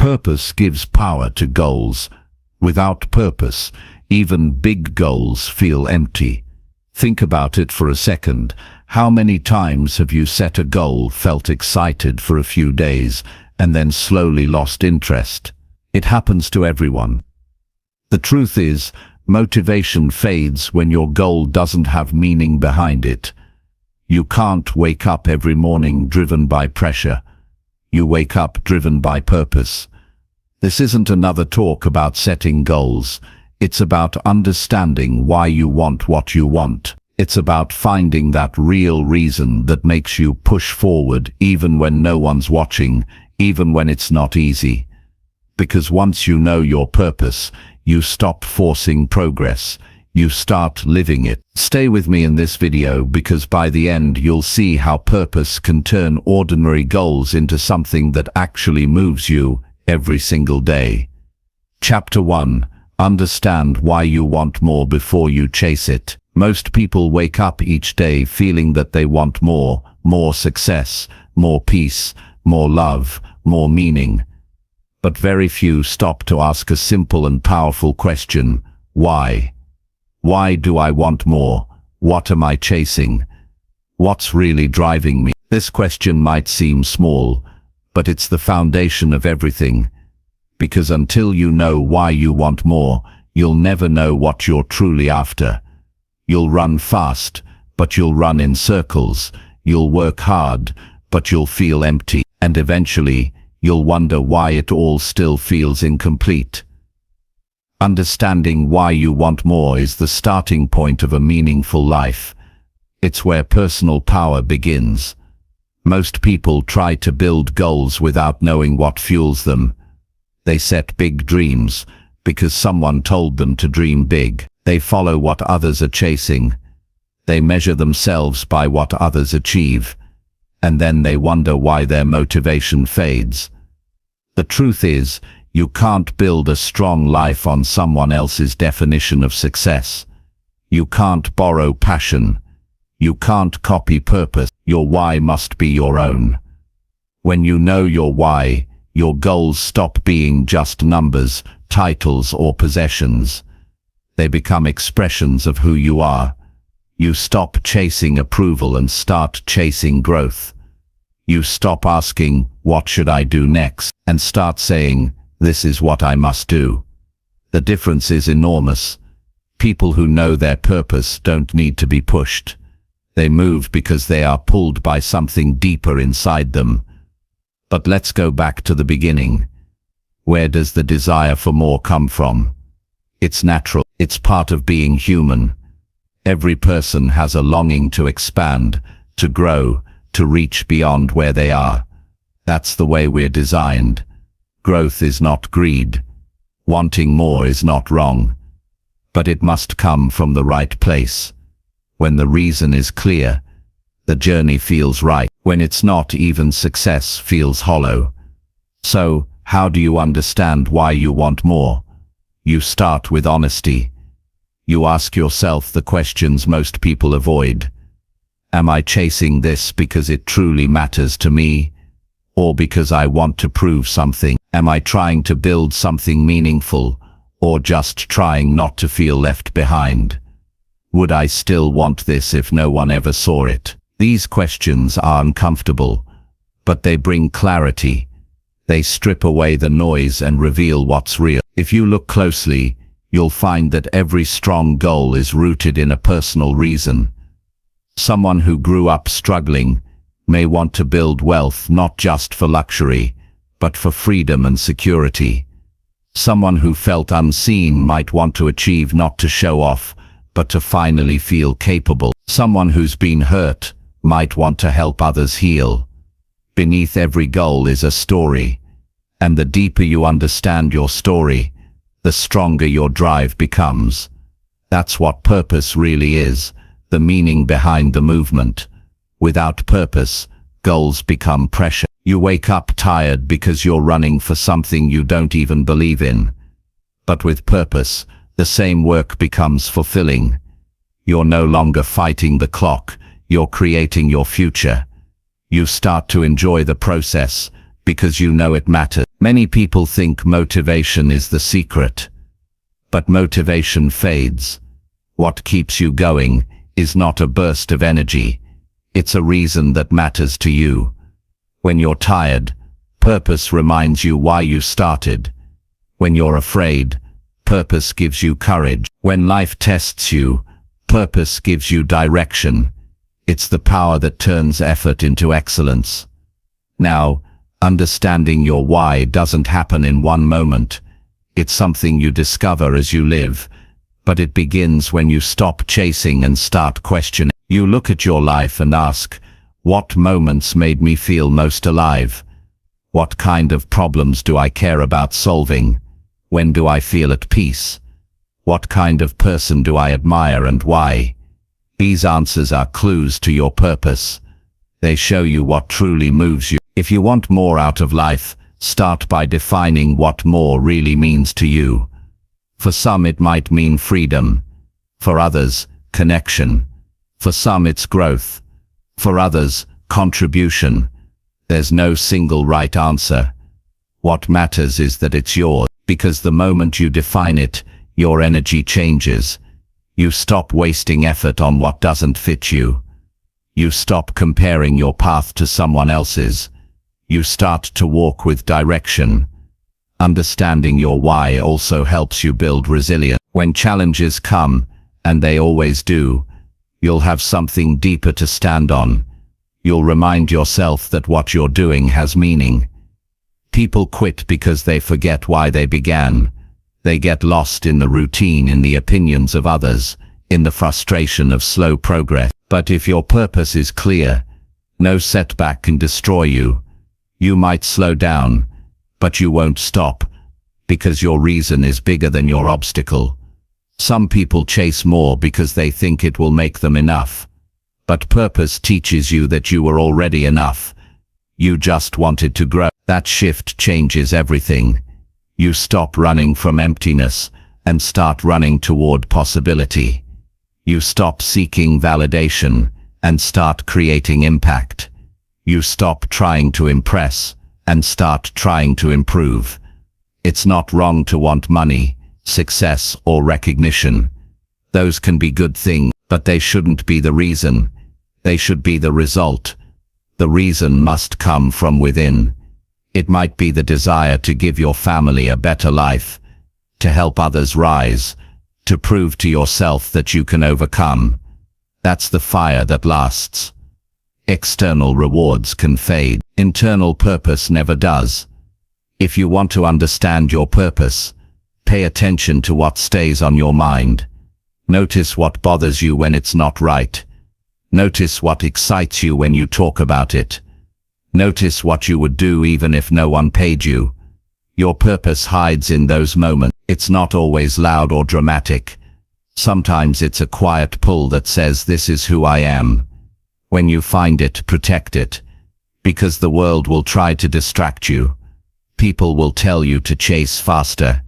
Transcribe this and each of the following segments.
Purpose gives power to goals. Without purpose, even big goals feel empty. Think about it for a second. How many times have you set a goal, felt excited for a few days, and then slowly lost interest? It happens to everyone. The truth is, motivation fades when your goal doesn't have meaning behind it. You can't wake up every morning driven by pressure. You wake up driven by purpose. This isn't another talk about setting goals. It's about understanding why you want what you want. It's about finding that real reason that makes you push forward even when no one's watching, even when it's not easy. Because once you know your purpose, you stop forcing progress. You start living it. Stay with me in this video because by the end you'll see how purpose can turn ordinary goals into something that actually moves you every single day. Chapter 1. Understand why you want more before you chase it. Most people wake up each day feeling that they want more success, more peace, more love, more meaning. But very few stop to ask a simple and powerful question: why? Why do I want more? What am I chasing? What's really driving me? This question might seem small, but it's the foundation of everything. Because until you know why you want more, you'll never know what you're truly after. You'll run fast, but you'll run in circles. You'll work hard, but you'll feel empty. And eventually, you'll wonder why it all still feels incomplete. Understanding why you want more is the starting point of a meaningful life. It's where personal power begins. Most people try to build goals without knowing what fuels them. They set big dreams because someone told them to dream big. They follow what others are chasing. They measure themselves by what others achieve. And then they wonder why their motivation fades. The truth is, you can't build a strong life on someone else's definition of success. You can't borrow passion. You can't copy purpose. Your why must be your own. When you know your why, your goals stop being just numbers, titles, or possessions. They become expressions of who you are. You stop chasing approval and start chasing growth. You stop asking, "What should I do next?" and start saying, "This is what I must do." The difference is enormous. People who know their purpose don't need to be pushed. They move because they are pulled by something deeper inside them. But let's go back to the beginning. Where does the desire for more come from? It's natural. It's part of being human. Every person has a longing to expand, to grow, to reach beyond where they are. That's the way we're designed. Growth is not greed. Wanting more is not wrong. But it must come from the right place. When the reason is clear, the journey feels right. When it's not, even success feels hollow. So, how do you understand why you want more? You start with honesty. You ask yourself the questions most people avoid. Am I chasing this because it truly matters to me? Or because I want to prove something? Am I trying to build something meaningful, or just trying not to feel left behind? Would I still want this if no one ever saw it? These questions are uncomfortable, but they bring clarity. They strip away the noise and reveal what's real. If you look closely, you'll find that every strong goal is rooted in a personal reason. Someone who grew up struggling may want to build wealth not just for luxury, but for freedom and security. Someone who felt unseen might want to achieve not to show off, but to finally feel capable. Someone who's been hurt might want to help others heal. Beneath every goal is a story, and the deeper you understand your story, the stronger your drive becomes. That's what purpose really is, the meaning behind the movement. Without purpose, goals become pressure. You wake up tired because you're running for something you don't even believe in. But with purpose, the same work becomes fulfilling. You're no longer fighting the clock, you're creating your future. You start to enjoy the process because you know it matters. Many people think motivation is the secret. But motivation fades. What keeps you going is not a burst of energy. It's a reason that matters to you. When you're tired, purpose reminds you why you started. When you're afraid, purpose gives you courage. When life tests you, purpose gives you direction. It's the power that turns effort into excellence. Now, understanding your why doesn't happen in one moment. It's something you discover as you live, but it begins when you stop chasing and start questioning. You look at your life and ask, what moments made me feel most alive? What kind of problems do I care about solving? When do I feel at peace? What kind of person do I admire and why? These answers are clues to your purpose. They show you what truly moves you. If you want more out of life, start by defining what more really means to you. For some it might mean freedom. For others, connection. For some it's growth. For others, contribution. There's no single right answer. What matters is that it's yours, because the moment you define it, your energy changes. You stop wasting effort on what doesn't fit you. You stop comparing your path to someone else's. You start to walk with direction. Understanding your why also helps you build resilience. When challenges come, and they always do, you'll have something deeper to stand on. You'll remind yourself that what you're doing has meaning. People quit because they forget why they began. They get lost in the routine, in the opinions of others, in the frustration of slow progress. But if your purpose is clear, no setback can destroy you. You might slow down, but you won't stop, because your reason is bigger than your obstacle. Some people chase more because they think it will make them enough. But purpose teaches you that you were already enough. You just wanted to grow. That shift changes everything. You stop running from emptiness and start running toward possibility. You stop seeking validation and start creating impact. You stop trying to impress and start trying to improve. It's not wrong to want money, success, or recognition. Those can be good things, but they shouldn't be the reason. They should be the result. The reason must come from within. It might be the desire to give your family a better life, to help others rise, to prove to yourself that you can overcome. That's the fire that lasts. External rewards can fade. Internal purpose never does. If you want to understand your purpose, pay attention to what stays on your mind. Notice what bothers you when it's not right. Notice what excites you when you talk about it. Notice what you would do even if no one paid you. Your purpose hides in those moments. It's not always loud or dramatic. Sometimes it's a quiet pull that says, this is who I am. When you find it, protect it. Because the world will try to distract you. People will tell you to chase faster,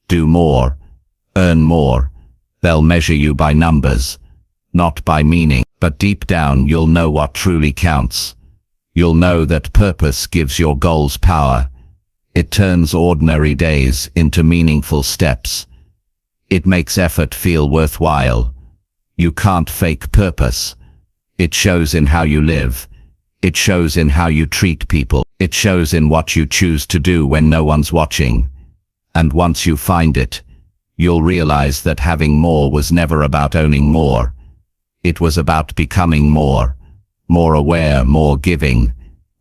do more, earn more. They'll measure you by numbers, not by meaning. But deep down you'll know what truly counts. You'll know that purpose gives your goals power. It turns ordinary days into meaningful steps. It makes effort feel worthwhile. You can't fake purpose. It shows in how you live. It shows in how you treat people. It shows in what you choose to do when no one's watching. And once you find it, you'll realize that having more was never about owning more. It was about becoming more aware, more giving,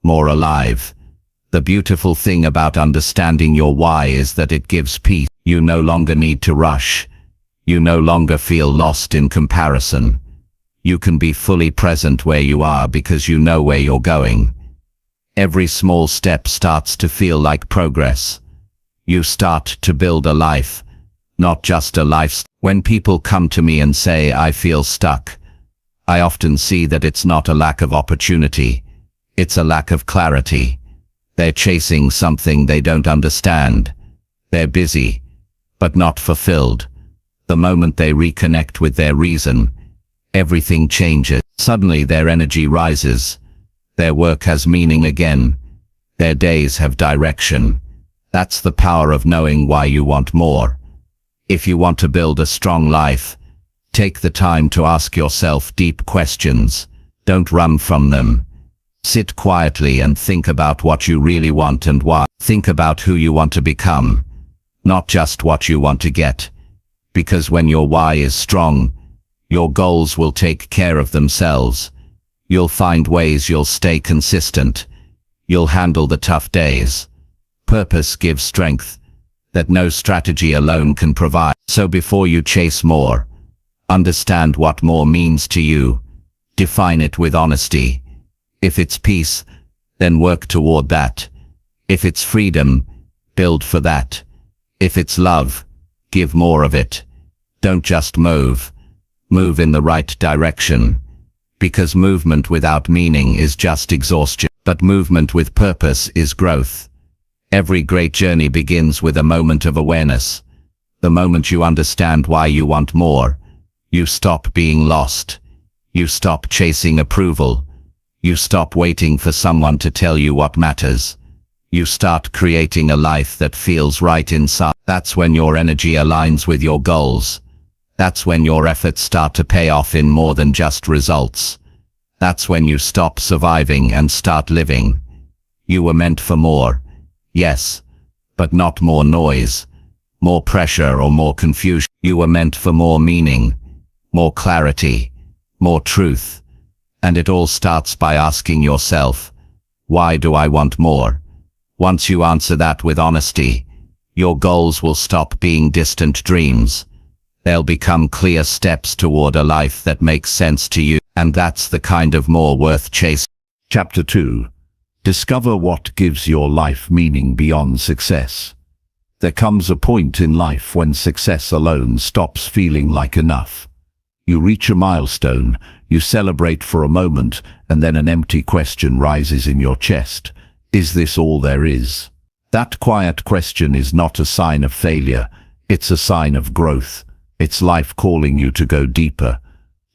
more alive. The beautiful thing about understanding your why is that it gives peace. You no longer need to rush. You no longer feel lost in comparison. You can be fully present where you are because you know where you're going. Every small step starts to feel like progress. You start to build a life, not just a lifestyle. When people come to me and say, I feel stuck, I often see that it's not a lack of opportunity. It's a lack of clarity. They're chasing something they don't understand. They're busy, but not fulfilled. The moment they reconnect with their reason, everything changes. Suddenly their energy rises. Their work has meaning again. Their days have direction. That's the power of knowing why you want more. If you want to build a strong life, take the time to ask yourself deep questions. Don't run from them. Sit quietly and think about what you really want and why. Think about who you want to become, not just what you want to get. Because when your why is strong, your goals will take care of themselves. You'll find ways, you'll stay consistent. You'll handle the tough days. Purpose gives strength that no strategy alone can provide. So before you chase more, understand what more means to you. Define it with honesty. If it's peace, then work toward that. If it's freedom, build for that. If it's love, give more of it. Don't just move. Move in the right direction. Because movement without meaning is just exhaustion. But movement with purpose is growth. Every great journey begins with a moment of awareness. The moment you understand why you want more, you stop being lost. You stop chasing approval. You stop waiting for someone to tell you what matters. You start creating a life that feels right inside. That's when your energy aligns with your goals. That's when your efforts start to pay off in more than just results. That's when you stop surviving and start living. You were meant for more, yes, but not more noise, more pressure or more confusion. You were meant for more meaning, more clarity, more truth. And it all starts by asking yourself, why do I want more? Once you answer that with honesty, your goals will stop being distant dreams. They'll become clear steps toward a life that makes sense to you, and that's the kind of more worth chasing. Chapter 2. Discover what gives your life meaning beyond success. There comes a point in life when success alone stops feeling like enough. You reach a milestone, you celebrate for a moment, and then an empty question rises in your chest. Is this all there is? That quiet question is not a sign of failure, it's a sign of growth. It's life calling you to go deeper,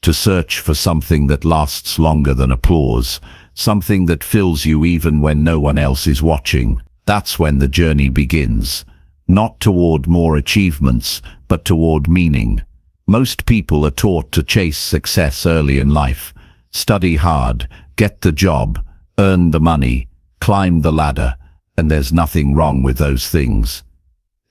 to search for something that lasts longer than applause, something that fills you even when no one else is watching. That's when the journey begins, not toward more achievements, but toward meaning. Most people are taught to chase success early in life. Study hard, get the job, earn the money, climb the ladder, and there's nothing wrong with those things.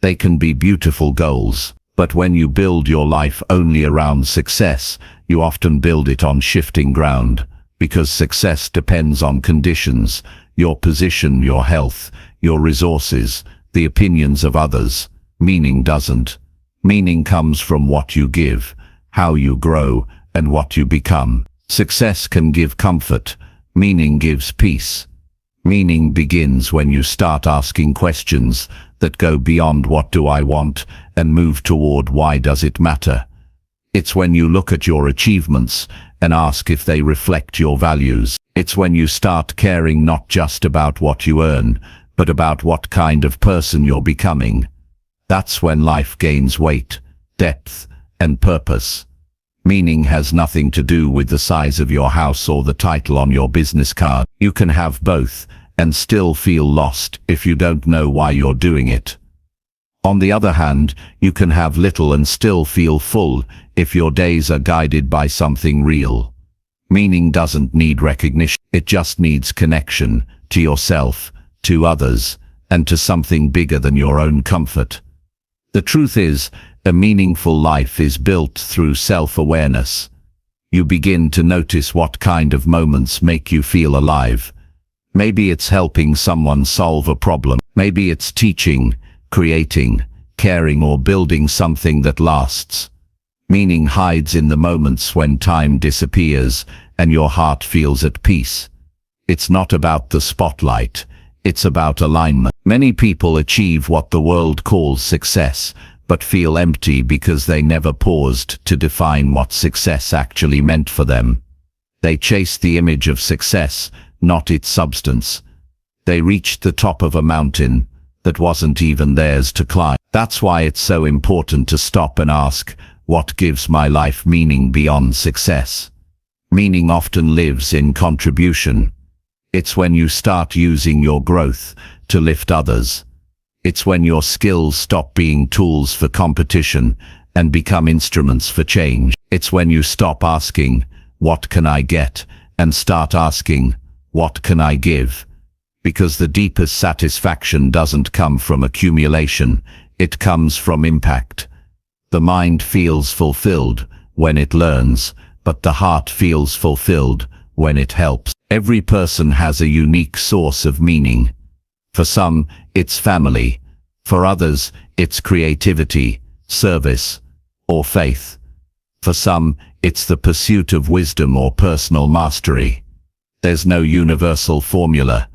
They can be beautiful goals. But when you build your life only around success, you often build it on shifting ground, because success depends on conditions, your position, your health, your resources, the opinions of others. Meaning doesn't. Meaning comes from what you give, how you grow, and what you become. Success can give comfort. Meaning gives peace. Meaning begins when you start asking questions that go beyond what do I want and move toward why does it matter. It's when you look at your achievements and ask if they reflect your values. It's when you start caring not just about what you earn, but about what kind of person you're becoming. That's when life gains weight, depth, and purpose. Meaning has nothing to do with the size of your house or the title on your business card. You can have both and still feel lost if you don't know why you're doing it. On the other hand, you can have little and still feel full if your days are guided by something real. Meaning doesn't need recognition, it just needs connection to yourself, to others, and to something bigger than your own comfort. The truth is, a meaningful life is built through self-awareness. You begin to notice what kind of moments make you feel alive. Maybe it's helping someone solve a problem. Maybe it's teaching, creating, caring, or building something that lasts. Meaning hides in the moments when time disappears and your heart feels at peace. It's not about the spotlight, it's about alignment. Many people achieve what the world calls success, but feel empty because they never paused to define what success actually meant for them. They chased the image of success, not its substance. They reached the top of a mountain that wasn't even theirs to climb. That's why it's so important to stop and ask, what gives my life meaning beyond success? Meaning often lives in contribution. It's when you start using your growth to lift others. It's when your skills stop being tools for competition and become instruments for change. It's when you stop asking, "What can I get?" and start asking, "What can I give?" Because the deepest satisfaction doesn't come from accumulation, it comes from impact. The mind feels fulfilled when it learns, but the heart feels fulfilled when it helps. Every person has a unique source of meaning. For some, it's family. For others, it's creativity, service, or faith. For some, it's the pursuit of wisdom or personal mastery. There's no universal formula.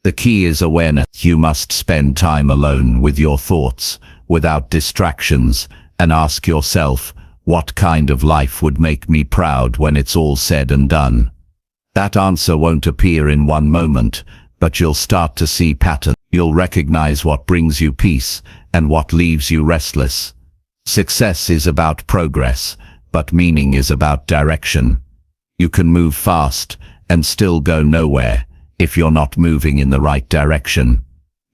The key is awareness. You must spend time alone with your thoughts, without distractions, and ask yourself, what kind of life would make me proud when it's all said and done? That answer won't appear in one moment, but you'll start to see patterns. You'll recognize what brings you peace and what leaves you restless. Success is about progress, but meaning is about direction. You can move fast and still go nowhere if you're not moving in the right direction.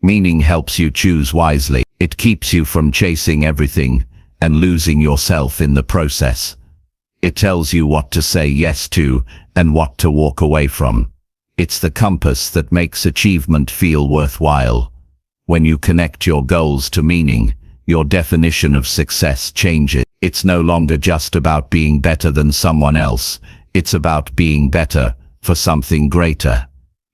Meaning helps you choose wisely. It keeps you from chasing everything and losing yourself in the process. It tells you what to say yes to and what to walk away from. It's the compass that makes achievement feel worthwhile. When you connect your goals to meaning, your definition of success changes. It's no longer just about being better than someone else. It's about being better for something greater.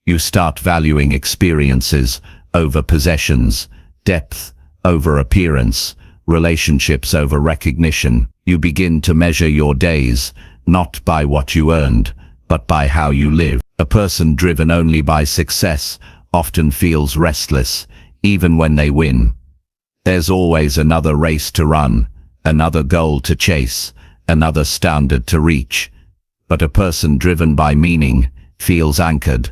You start valuing experiences over possessions, depth over appearance, relationships over recognition. You begin to measure your days, not by what you earned, but by how you live. A person driven only by success often feels restless, even when they win. There's always another race to run, another goal to chase, another standard to reach. But a person driven by meaning feels anchored.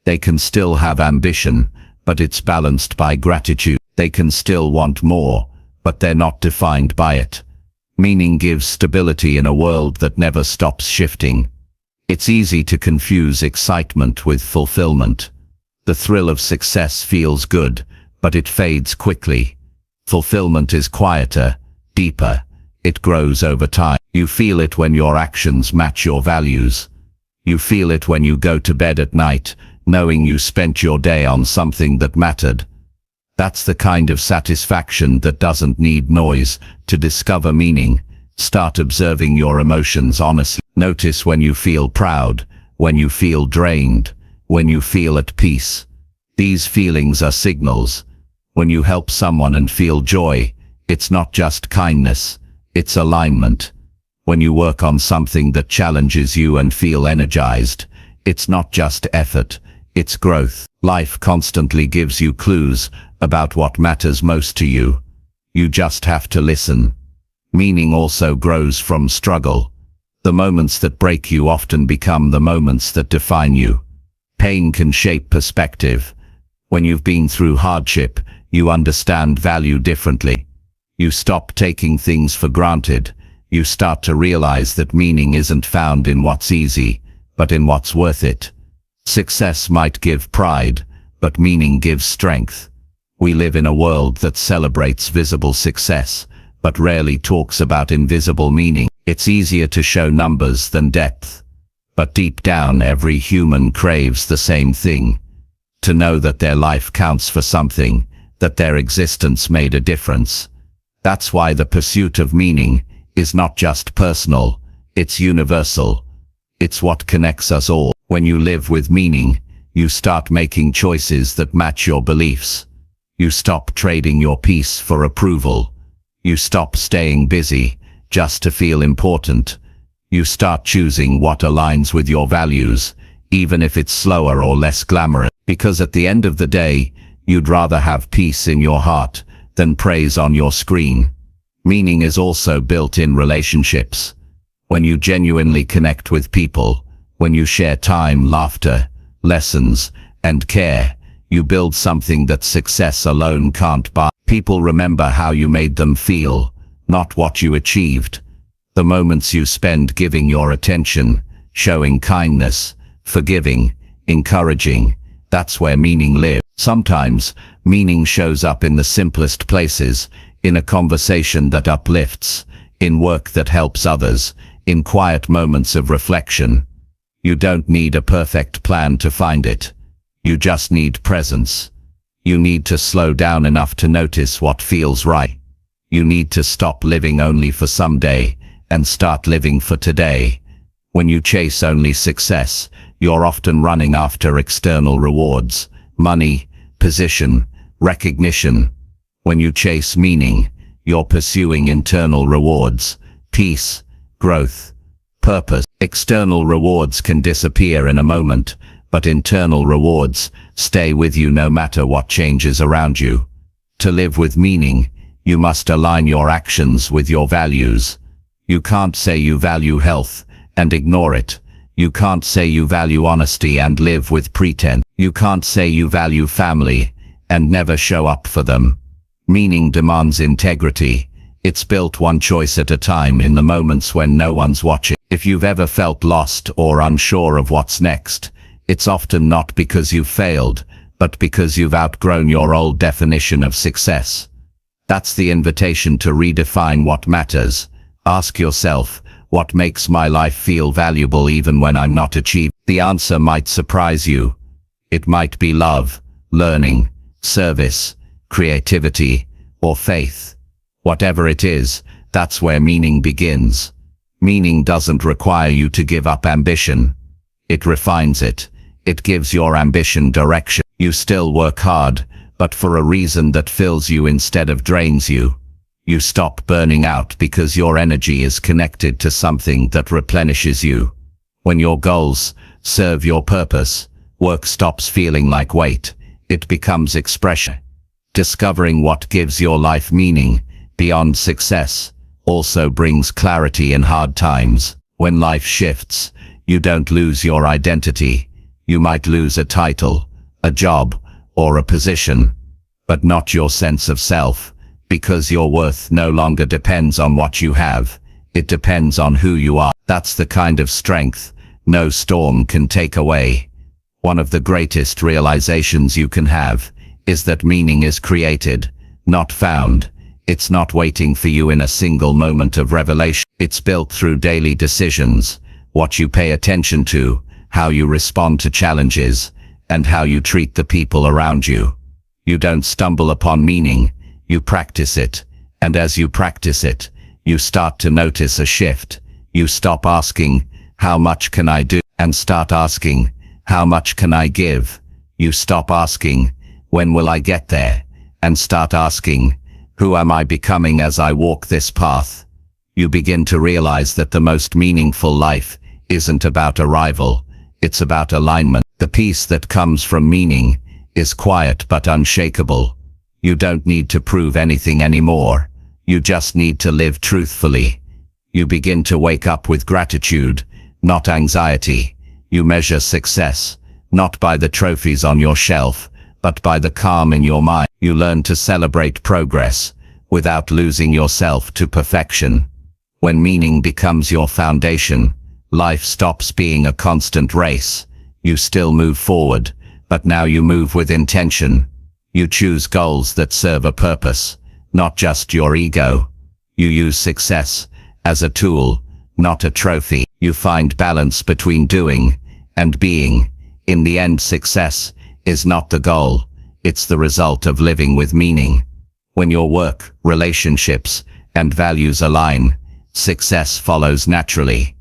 They can still have ambition, but it's balanced by gratitude. They can still want more, but they're not defined by it. Meaning gives stability in a world that never stops shifting. It's easy to confuse excitement with fulfillment. The thrill of success feels good, but it fades quickly. Fulfillment is quieter, deeper. It grows over time. You feel it when your actions match your values. You feel it when you go to bed at night, knowing you spent your day on something that mattered. That's the kind of satisfaction that doesn't need noise to discover meaning. Start observing your emotions honestly. Notice when you feel proud, when you feel drained, when you feel at peace. These feelings are signals. When you help someone and feel joy, it's not just kindness, it's alignment. When you work on something that challenges you and feel energized, it's not just effort, it's growth. Life constantly gives you clues about what matters most to you. You just have to listen. Meaning also grows from struggle. The moments that break you often become the moments that define you. Pain can shape perspective. When you've been through hardship, you understand value differently. You stop taking things for granted. You start to realize that meaning isn't found in what's easy, but in what's worth it. Success might give pride, but meaning gives strength. We live in a world that celebrates visible success, but rarely talks about invisible meaning. It's easier to show numbers than depth. But deep down, every human craves the same thing. To know that their life counts for something, that their existence made a difference. That's why the pursuit of meaning is not just personal, it's universal. It's what connects us all. When you live with meaning, you start making choices that match your beliefs. You stop trading your peace for approval. You stop staying busy just to feel important. You start choosing what aligns with your values, even if it's slower or less glamorous. Because at the end of the day, you'd rather have peace in your heart than praise on your screen. Meaning is also built in relationships. When you genuinely connect with people, when you share time, laughter, lessons, and care, you build something that success alone can't buy. People remember how you made them feel, not what you achieved. The moments you spend giving your attention, showing kindness, forgiving, encouraging, that's where meaning lives. Sometimes, meaning shows up in the simplest places, in a conversation that uplifts, in work that helps others, in quiet moments of reflection. You don't need a perfect plan to find it. You just need presence. You need to slow down enough to notice what feels right. You need to stop living only for someday and start living for today. When you chase only success, you're often running after external rewards, money, position, recognition. When you chase meaning, you're pursuing internal rewards, peace, growth, purpose. External rewards can disappear in a moment, but internal rewards stay with you no matter what changes around you. To live with meaning, you must align your actions with your values. You can't say you value health and ignore it. You can't say you value honesty and live with pretense. You can't say you value family and never show up for them. Meaning demands integrity. It's built one choice at a time in the moments when no one's watching. If you've ever felt lost or unsure of what's next, it's often not because you've failed, but because you've outgrown your old definition of success. That's the invitation to redefine what matters. Ask yourself, what makes my life feel valuable even when I'm not achieving? The answer might surprise you. It might be love, learning, service, creativity, or faith. Whatever it is, that's where meaning begins. Meaning doesn't require you to give up ambition. It refines it. It gives your ambition direction. You still work hard, but for a reason that fills you instead of drains you. You stop burning out because your energy is connected to something that replenishes you. When your goals serve your purpose, work stops feeling like weight. It becomes expression. Discovering what gives your life meaning, beyond success, also brings clarity in hard times. When life shifts, you don't lose your identity. You might lose a title, a job, or a position, but not your sense of self, because your worth no longer depends on what you have. It depends on who you are. That's the kind of strength no storm can take away. One of the greatest realizations you can have is that meaning is created, not found. It's not waiting for you in a single moment of revelation. It's built through daily decisions, what you pay attention to, how you respond to challenges, and how you treat the people around you. You don't stumble upon meaning, you practice it, and as you practice it, you start to notice a shift. You stop asking, how much can I do? And start asking, how much can I give? You stop asking, when will I get there? And start asking, who am I becoming as I walk this path? You begin to realize that the most meaningful life isn't about arrival, it's about alignment. The peace that comes from meaning is quiet but unshakable. You don't need to prove anything anymore. You just need to live truthfully. You begin to wake up with gratitude, not anxiety. You measure success, not by the trophies on your shelf, but by the calm in your mind. You learn to celebrate progress without losing yourself to perfection. When meaning becomes your foundation, life stops being a constant race. You still move forward, but now you move with intention. You choose goals that serve a purpose, not just your ego. You use success as a tool, not a trophy. You find balance between doing and being. In the end, success is not the goal, it's the result of living with meaning. When your work, relationships, and values align, success follows naturally.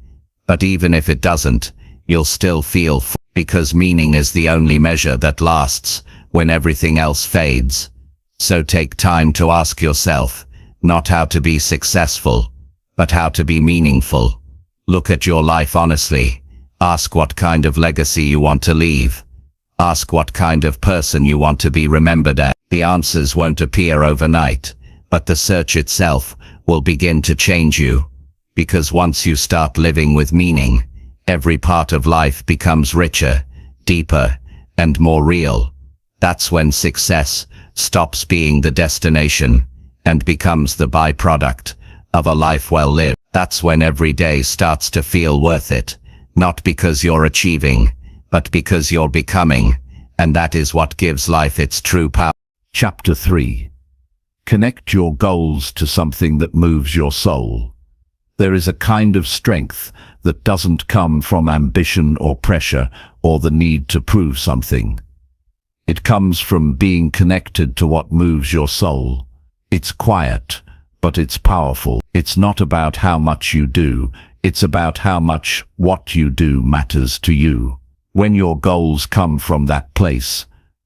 But even if it doesn't, you'll still feel full, because meaning is the only measure that lasts when everything else fades. So take time to ask yourself, not how to be successful, but how to be meaningful. Look at your life honestly. Ask what kind of legacy you want to leave. Ask what kind of person you want to be remembered as. The answers won't appear overnight, but the search itself will begin to change you. Because once you start living with meaning, every part of life becomes richer, deeper, and more real. That's when success stops being the destination and becomes the byproduct of a life well lived. That's when every day starts to feel worth it, not because you're achieving, but because you're becoming, and that is what gives life its true power. Chapter 3. Connect your goals to something that moves your soul. There is a kind of strength that doesn't come from ambition or pressure or the need to prove something. It comes from being connected to what moves your soul. It's quiet, but it's powerful. It's not about how much you do, it's about how much what you do matters to you. When your goals come from that place,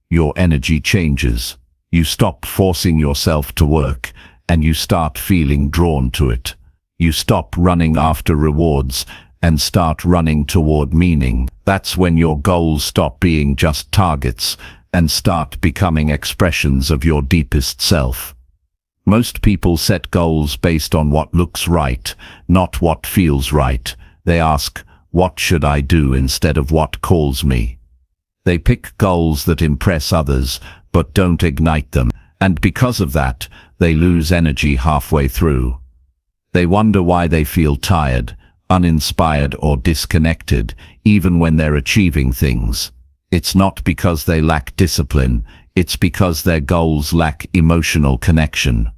your energy changes. You stop forcing yourself to work, and you start feeling drawn to it. You stop running after rewards and start running toward meaning. That's when your goals stop being just targets and start becoming expressions of your deepest self. Most people set goals based on what looks right, not what feels right. They ask, what should I do, instead of what calls me? They pick goals that impress others, but don't ignite them, and because of that, they lose energy halfway through. They wonder why they feel tired, uninspired, or disconnected, even when they're achieving things. It's not because they lack discipline, it's because their goals lack emotional connection.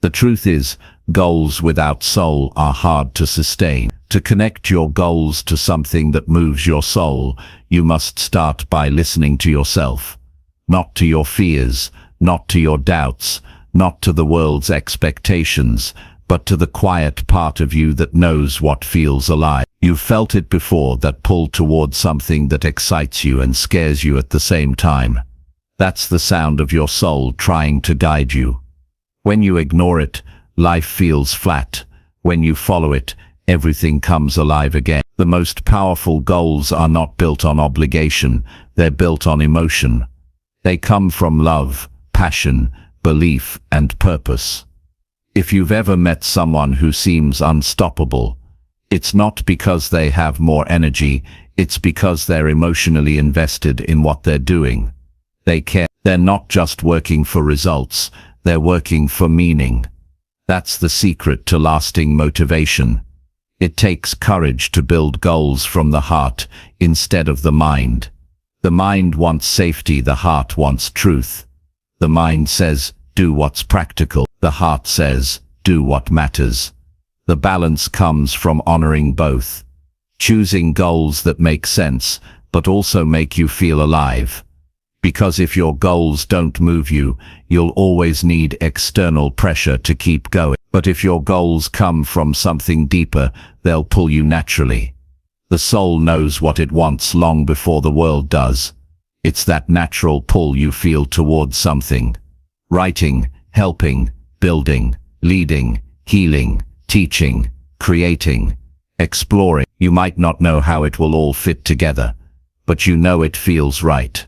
The truth is, goals without soul are hard to sustain. To connect your goals to something that moves your soul, you must start by listening to yourself. Not to your fears, not to your doubts, not to the world's expectations, but to the quiet part of you that knows what feels alive. You've felt it before, that pull toward something that excites you and scares you at the same time. That's the sound of your soul trying to guide you. When you ignore it, life feels flat. When you follow it, everything comes alive again. The most powerful goals are not built on obligation, they're built on emotion. They come from love, passion, belief, and purpose. If you've ever met someone who seems unstoppable, it's not because they have more energy, it's because they're emotionally invested in what they're doing. They care. They're not just working for results, they're working for meaning. That's the secret to lasting motivation. It takes courage to build goals from the heart instead of the mind. The mind wants safety, the heart wants truth. The mind says, do what's practical. The heart says, do what matters. The balance comes from honoring both. Choosing goals that make sense, but also make you feel alive. Because if your goals don't move you, you'll always need external pressure to keep going. But if your goals come from something deeper, they'll pull you naturally. The soul knows what it wants long before the world does. It's that natural pull you feel towards something. Writing, helping, building, leading, healing, teaching, creating, exploring. You might not know how it will all fit together, but you know it feels right.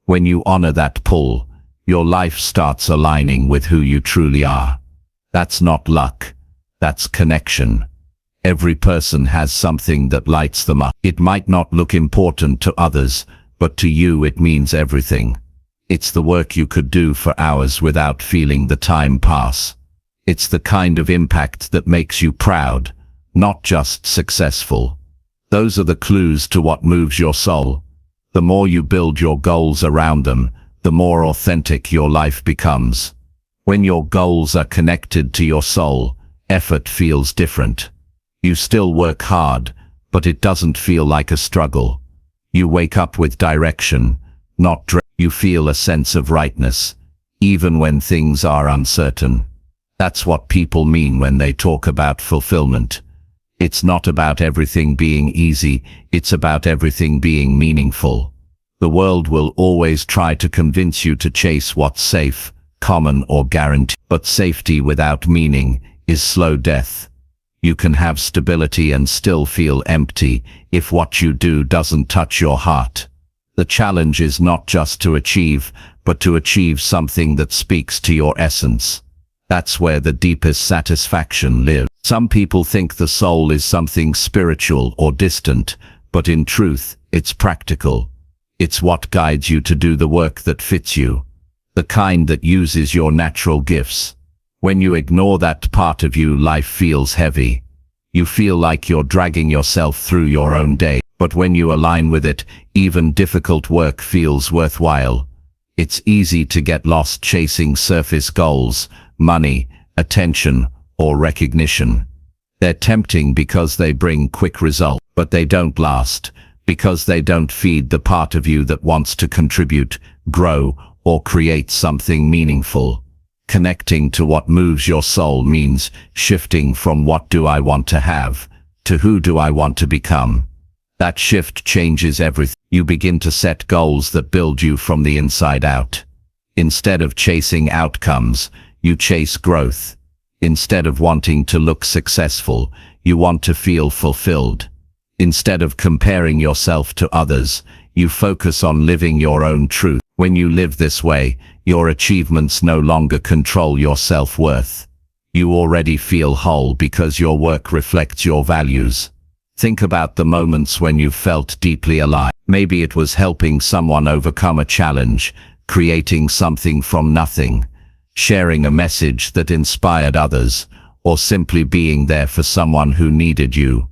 When you honor that pull, your life starts aligning with who you truly are. That's not luck, that's connection. Every person has something that lights them up. It might not look important to others, but to you it means everything. It's the work you could do for hours without feeling the time pass. It's the kind of impact that makes you proud, not just successful. Those are the clues to what moves your soul. The more you build your goals around them, the more authentic your life becomes. When your goals are connected to your soul, effort feels different. You still work hard, but it doesn't feel like a struggle. You wake up with direction, not dread. You feel a sense of rightness, even when things are uncertain. That's what people mean when they talk about fulfillment. It's not about everything being easy, it's about everything being meaningful. The world will always try to convince you to chase what's safe, common, or guaranteed. But safety without meaning is slow death. You can have stability and still feel empty if what you do doesn't touch your heart. The challenge is not just to achieve, but to achieve something that speaks to your essence. That's where the deepest satisfaction lives. Some people think the soul is something spiritual or distant, but in truth, it's practical. It's what guides you to do the work that fits you, the kind that uses your natural gifts. When you ignore that part of you, life feels heavy. You feel like you're dragging yourself through your own day. But when you align with it, even difficult work feels worthwhile. It's easy to get lost chasing surface goals, money, attention, or recognition. They're tempting because they bring quick results, but they don't last, because they don't feed the part of you that wants to contribute, grow, or create something meaningful. Connecting to what moves your soul means shifting from what do I want to have, to who do I want to become. That shift changes everything. You begin to set goals that build you from the inside out. Instead of chasing outcomes, you chase growth. Instead of wanting to look successful, you want to feel fulfilled. Instead of comparing yourself to others, you focus on living your own truth. When you live this way, your achievements no longer control your self-worth. You already feel whole because your work reflects your values. Think about the moments when you felt deeply alive. Maybe it was helping someone overcome a challenge, creating something from nothing, sharing a message that inspired others, or simply being there for someone who needed you.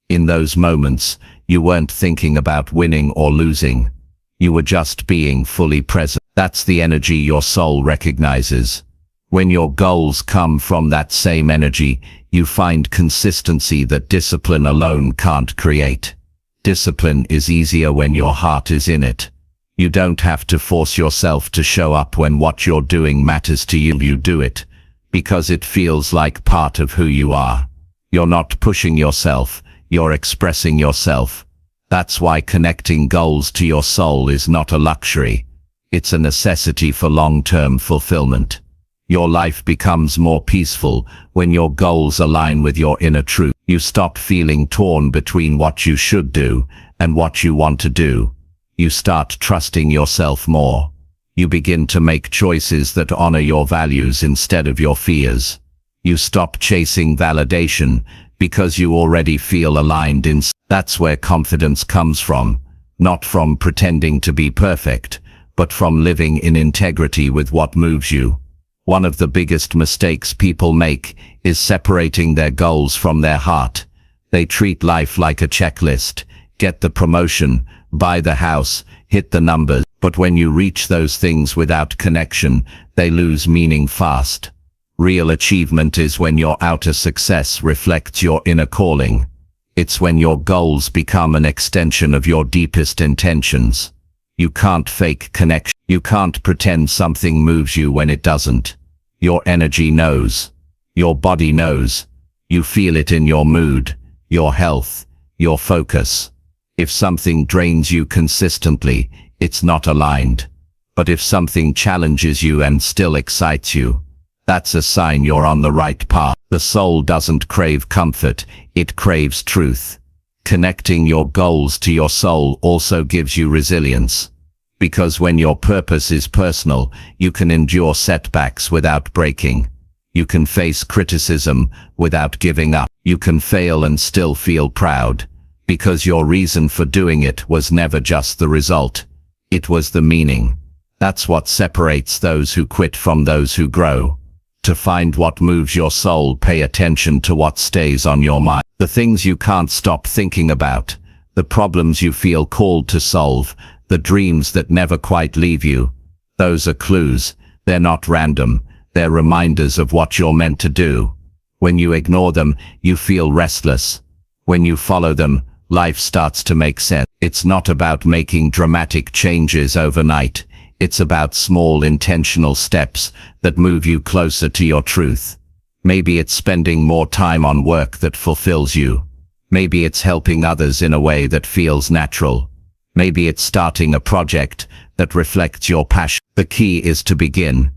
In those moments, you weren't thinking about winning or losing. You were just being fully present. That's the energy your soul recognizes. When your goals come from that same energy, you find consistency that discipline alone can't create. Discipline is easier when your heart is in it. You don't have to force yourself to show up when what you're doing matters to you. You do it because it feels like part of who you are. You're not pushing yourself, you're expressing yourself. That's why connecting goals to your soul is not a luxury. It's a necessity for long-term fulfillment. Your life becomes more peaceful when your goals align with your inner truth. You stop feeling torn between what you should do and what you want to do. You start trusting yourself more. You begin to make choices that honor your values instead of your fears. You stop chasing validation because you already feel aligned in. That's where confidence comes from, not from pretending to be perfect, but from living in integrity with what moves you. One of the biggest mistakes people make is separating their goals from their heart. They treat life like a checklist: get the promotion, buy the house, hit the numbers. But when you reach those things without connection, they lose meaning fast. Real achievement is when your outer success reflects your inner calling. It's when your goals become an extension of your deepest intentions. You can't fake connection. You can't pretend something moves you when it doesn't. Your energy knows. Your body knows. You feel it in your mood, your health, your focus. If something drains you consistently, it's not aligned. But if something challenges you and still excites you, that's a sign you're on the right path. The soul doesn't crave comfort, it craves truth. Connecting your goals to your soul also gives you resilience. Because when your purpose is personal, you can endure setbacks without breaking. You can face criticism without giving up. You can fail and still feel proud, because your reason for doing it was never just the result. It was the meaning. That's what separates those who quit from those who grow. To find what moves your soul, pay attention to what stays on your mind. The things you can't stop thinking about, the problems you feel called to solve, the dreams that never quite leave you. Those are clues. They're not random. They're reminders of what you're meant to do. When you ignore them, you feel restless. When you follow them, life starts to make sense. It's not about making dramatic changes overnight. It's about small intentional steps that move you closer to your truth. Maybe it's spending more time on work that fulfills you. Maybe it's helping others in a way that feels natural. Maybe it's starting a project that reflects your passion. The key is to begin.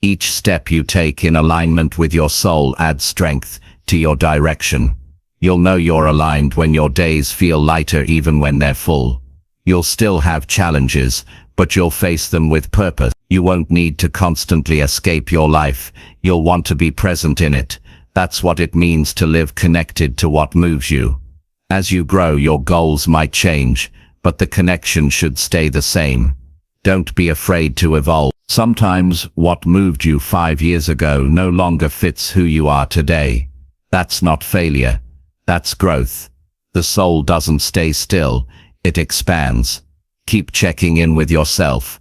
Each step you take in alignment with your soul adds strength to your direction. You'll know you're aligned when your days feel lighter even when they're full. You'll still have challenges, but you'll face them with purpose. You won't need to constantly escape your life. You'll want to be present in it. That's what it means to live connected to what moves you. As you grow, your goals might change, but the connection should stay the same. Don't be afraid to evolve. Sometimes what moved you 5 years ago no longer fits who you are today. That's not failure. That's growth. The soul doesn't stay still, it expands. Keep checking in with yourself.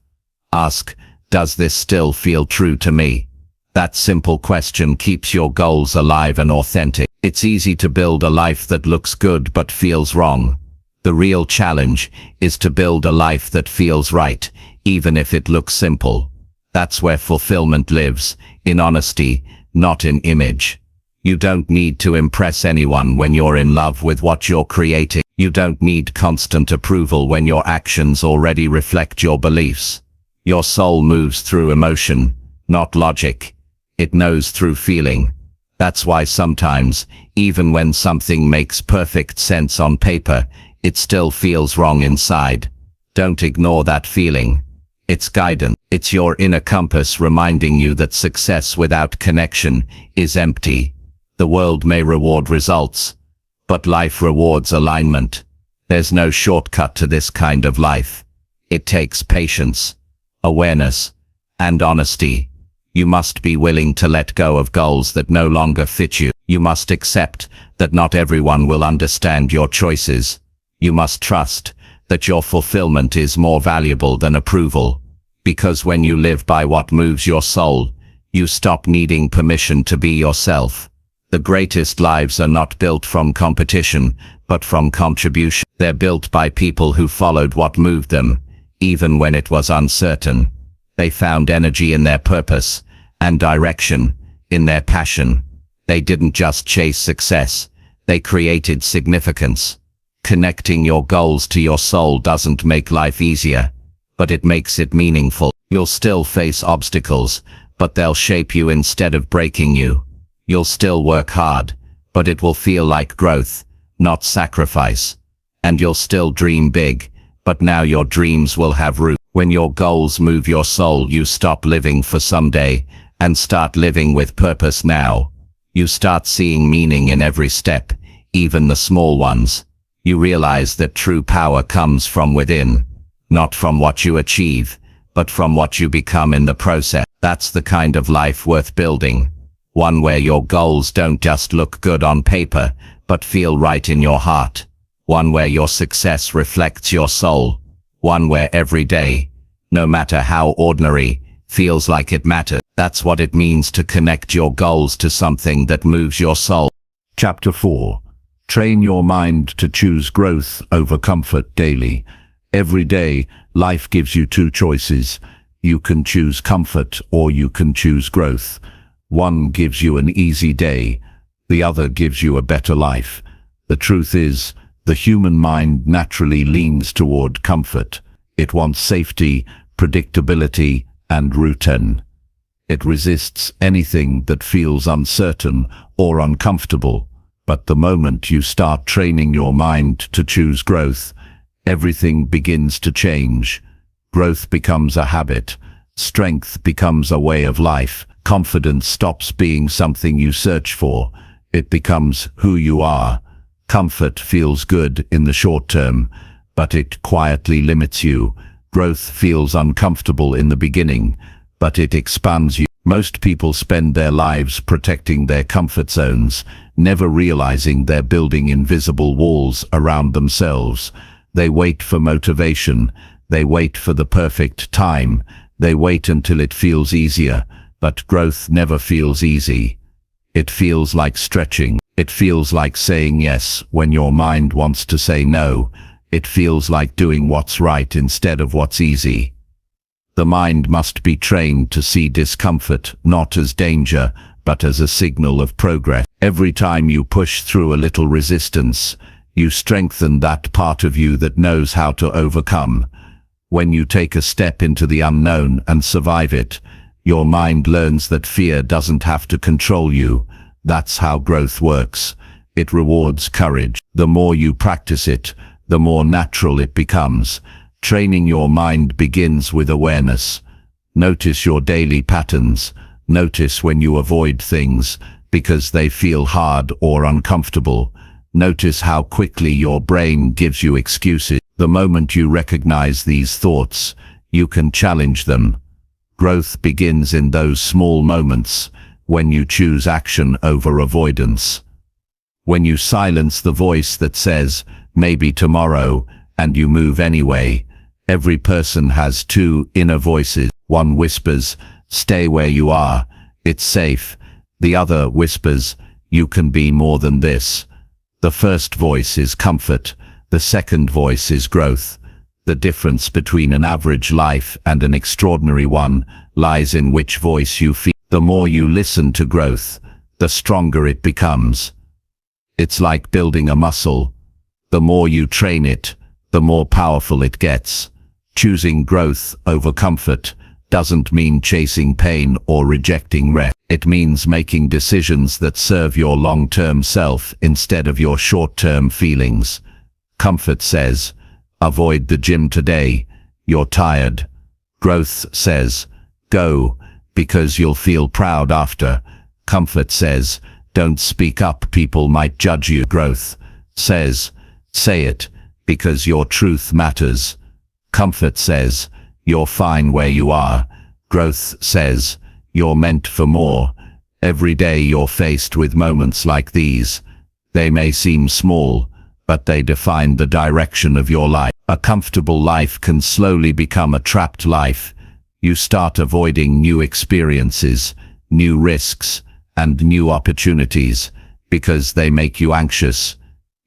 Ask, does this still feel true to me? That simple question keeps your goals alive and authentic. It's easy to build a life that looks good but feels wrong. The real challenge is to build a life that feels right, even if it looks simple. That's where fulfillment lives, in honesty, not in image. You don't need to impress anyone when you're in love with what you're creating. You don't need constant approval when your actions already reflect your beliefs. Your soul moves through emotion, not logic. It knows through feeling. That's why sometimes, even when something makes perfect sense on paper, it still feels wrong inside. Don't ignore that feeling. It's guidance. It's your inner compass reminding you that success without connection is empty. The world may reward results, but life rewards alignment. There's no shortcut to this kind of life. It takes patience, awareness, and honesty. You must be willing to let go of goals that no longer fit you. You must accept that not everyone will understand your choices. You must trust that your fulfillment is more valuable than approval. Because when you live by what moves your soul, you stop needing permission to be yourself. The greatest lives are not built from competition, but from contribution. They're built by people who followed what moved them, even when it was uncertain. They found energy in their purpose, and direction in their passion. They didn't just chase success, they created significance. Connecting your goals to your soul doesn't make life easier, but it makes it meaningful. You'll still face obstacles, but they'll shape you instead of breaking you. You'll still work hard, but it will feel like growth, not sacrifice. And you'll still dream big, but now your dreams will have roots. When your goals move your soul, you stop living for someday and start living with purpose now. You start seeing meaning in every step, even the small ones. You realize that true power comes from within, not from what you achieve, but from what you become in the process. That's the kind of life worth building. One where your goals don't just look good on paper, but feel right in your heart. One where your success reflects your soul. One where every day, no matter how ordinary, feels like it matters. That's what it means to connect your goals to something that moves your soul. Chapter 4. Train your mind to choose growth over comfort daily. Every day, life gives you two choices. You can choose comfort or you can choose growth. One gives you an easy day, the other gives you a better life. The truth is, the human mind naturally leans toward comfort. It wants safety, predictability, and routine. It resists anything that feels uncertain or uncomfortable. But the moment you start training your mind to choose growth, everything begins to change. Growth becomes a habit. Strength becomes a way of life. Confidence stops being something you search for. It becomes who you are. Comfort feels good in the short term, but it quietly limits you. Growth feels uncomfortable in the beginning, but it expands you. Most people spend their lives protecting their comfort zones, never realizing they're building invisible walls around themselves. They wait for motivation. They wait for the perfect time. They wait until it feels easier. But growth never feels easy. It feels like stretching. It feels like saying yes when your mind wants to say no. It feels like doing what's right instead of what's easy. The mind must be trained to see discomfort not as danger, but as a signal of progress. Every time you push through a little resistance, you strengthen that part of you that knows how to overcome. When you take a step into the unknown and survive it, your mind learns that fear doesn't have to control you. That's how growth works. It rewards courage. The more you practice it, the more natural it becomes. Training your mind begins with awareness. Notice your daily patterns. Notice when you avoid things because they feel hard or uncomfortable. Notice how quickly your brain gives you excuses. The moment you recognize these thoughts, you can challenge them. Growth begins in those small moments, when you choose action over avoidance. When you silence the voice that says, maybe tomorrow, and you move anyway. Every person has two inner voices. One whispers, stay where you are, it's safe. The other whispers, you can be more than this. The first voice is comfort, the second voice is growth. The difference between an average life and an extraordinary one lies in which voice you feel. The more you listen to growth, the stronger it becomes. It's like building a muscle. The more you train it, the more powerful it gets. Choosing growth over comfort doesn't mean chasing pain or rejecting rest. It means making decisions that serve your long-term self instead of your short-term feelings. Comfort says, avoid the gym today, you're tired. Growth says, go, because you'll feel proud after. Comfort says, don't speak up, people might judge you. Growth says, say it, because your truth matters. Comfort says, you're fine where you are. Growth says, you're meant for more. Every day you're faced with moments like these. They may seem small, but they define the direction of your life. A comfortable life can slowly become a trapped life. You start avoiding new experiences, new risks, and new opportunities, because they make you anxious.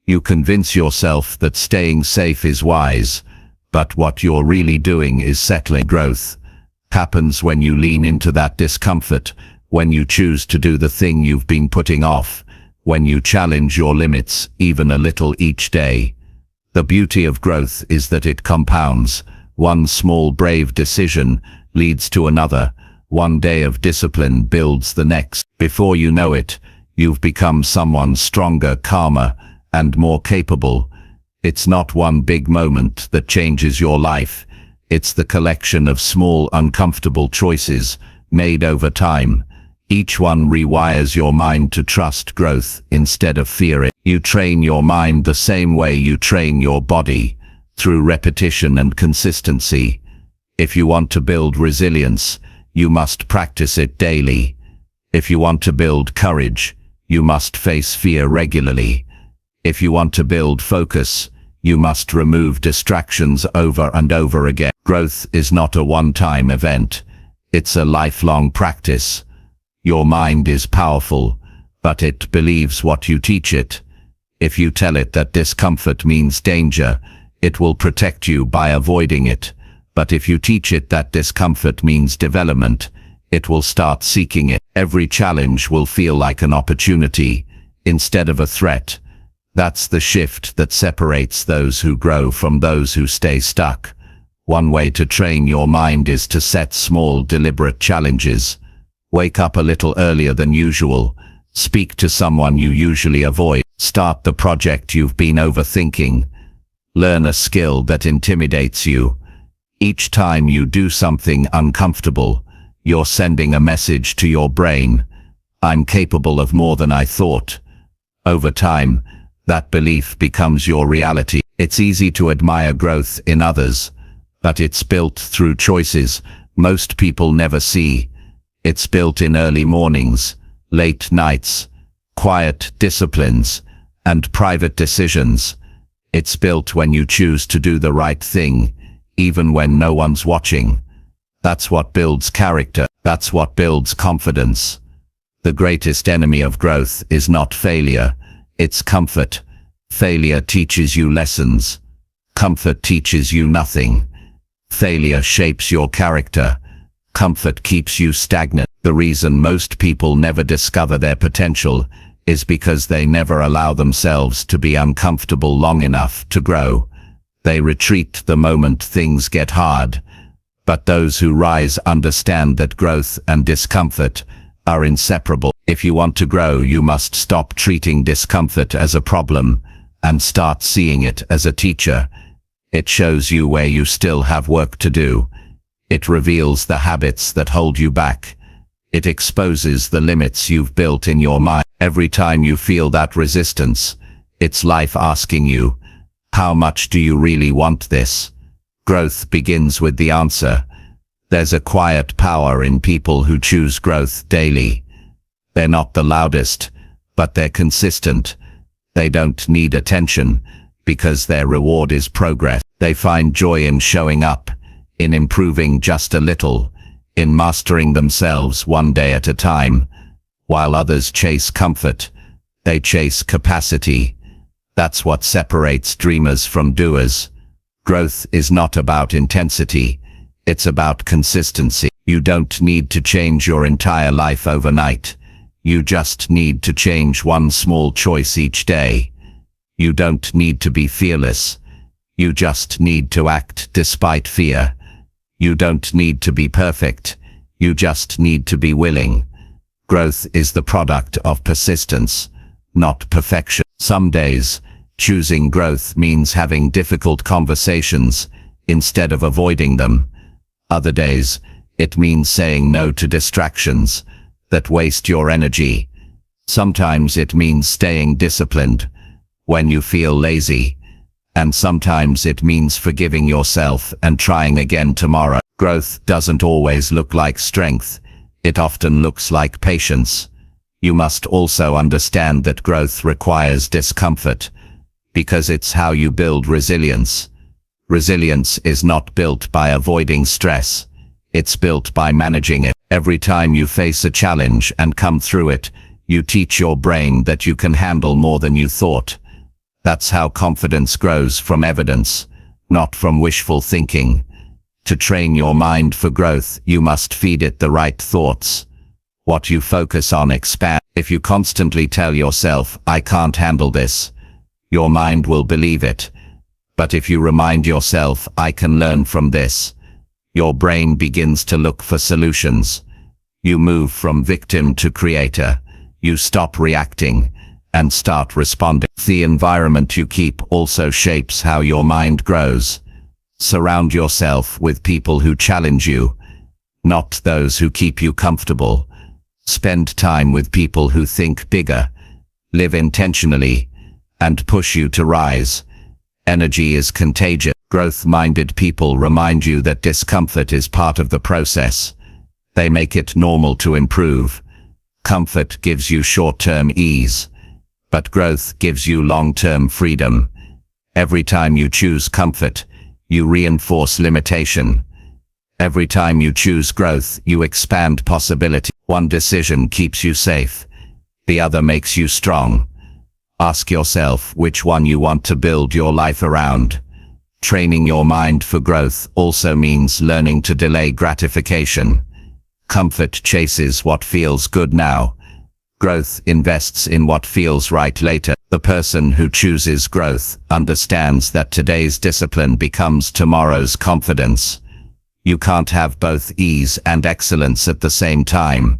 You convince yourself that staying safe is wise, but what you're really doing is settling. Growth happens when you lean into that discomfort, when you choose to do the thing you've been putting off, when you challenge your limits even a little each day. The beauty of growth is that it compounds. One small brave decision leads to another. One day of discipline builds the next. Before you know it, you've become someone stronger, calmer, and more capable. It's not one big moment that changes your life. It's the collection of small, uncomfortable choices made over time. Each one rewires your mind to trust growth instead of fear it. You train your mind the same way you train your body, through repetition and consistency. If you want to build resilience, you must practice it daily. If you want to build courage, you must face fear regularly. If you want to build focus, you must remove distractions over and over again. Growth is not a one-time event. It's a lifelong practice. Your mind is powerful, but it believes what you teach it. If you tell it that discomfort means danger, it will protect you by avoiding it. But if you teach it that discomfort means development, it will start seeking it. Every challenge will feel like an opportunity instead of a threat. That's the shift that separates those who grow from those who stay stuck. One way to train your mind is to set small, deliberate challenges. Wake up a little earlier than usual. Speak to someone you usually avoid. Start the project you've been overthinking. Learn a skill that intimidates you. Each time you do something uncomfortable, you're sending a message to your brain. I'm capable of more than I thought. Over time, that belief becomes your reality. It's easy to admire growth in others, but it's built through choices most people never see. It's built in early mornings, late nights, quiet disciplines, and private decisions. It's built when you choose to do the right thing, even when no one's watching. That's what builds character. That's what builds confidence. The greatest enemy of growth is not failure, it's comfort. Failure teaches you lessons. Comfort teaches you nothing. Failure shapes your character. Comfort keeps you stagnant. The reason most people never discover their potential is because they never allow themselves to be uncomfortable long enough to grow. They retreat the moment things get hard. But those who rise understand that growth and discomfort are inseparable. If you want to grow, you must stop treating discomfort as a problem and start seeing it as a teacher. It shows you where you still have work to do. It reveals the habits that hold you back. It exposes the limits you've built in your mind. Every time you feel that resistance, it's life asking you, how much do you really want this? Growth begins with the answer. There's a quiet power in people who choose growth daily. They're not the loudest, but they're consistent. They don't need attention, because their reward is progress. They find joy in showing up, in improving just a little, in mastering themselves one day at a time. While others chase comfort, they chase capacity. That's what separates dreamers from doers. Growth is not about intensity, it's about consistency. You don't need to change your entire life overnight. You just need to change one small choice each day. You don't need to be fearless. You just need to act despite fear. You don't need to be perfect. You just need to be willing. Growth is the product of persistence, not perfection. Some days, choosing growth means having difficult conversations instead of avoiding them. Other days, it means saying no to distractions that waste your energy. Sometimes it means staying disciplined when you feel lazy. And sometimes it means forgiving yourself and trying again tomorrow. Growth doesn't always look like strength. It often looks like patience. You must also understand that growth requires discomfort, because it's how you build resilience. Resilience is not built by avoiding stress. It's built by managing it. Every time you face a challenge and come through it, you teach your brain that you can handle more than you thought. That's how confidence grows, from evidence, not from wishful thinking. To train your mind for growth, you must feed it the right thoughts. What you focus on expands. If you constantly tell yourself, "I can't handle this," your mind will believe it. But if you remind yourself, "I can learn from this," your brain begins to look for solutions. You move from victim to creator. You stop reacting and start responding. The environment you keep also shapes how your mind grows. Surround yourself with people who challenge you, not those who keep you comfortable. Spend time with people who think bigger, live intentionally, and push you to rise. Energy is contagious. Growth-minded people remind you that discomfort is part of the process. They make it normal to improve. Comfort gives you short-term ease, but growth gives you long-term freedom. Every time you choose comfort, you reinforce limitation. Every time you choose growth, you expand possibility. One decision keeps you safe. The other makes you strong. Ask yourself which one you want to build your life around. Training your mind for growth also means learning to delay gratification. Comfort chases what feels good now. Growth invests in what feels right later. The person who chooses growth understands that today's discipline becomes tomorrow's confidence. You can't have both ease and excellence at the same time.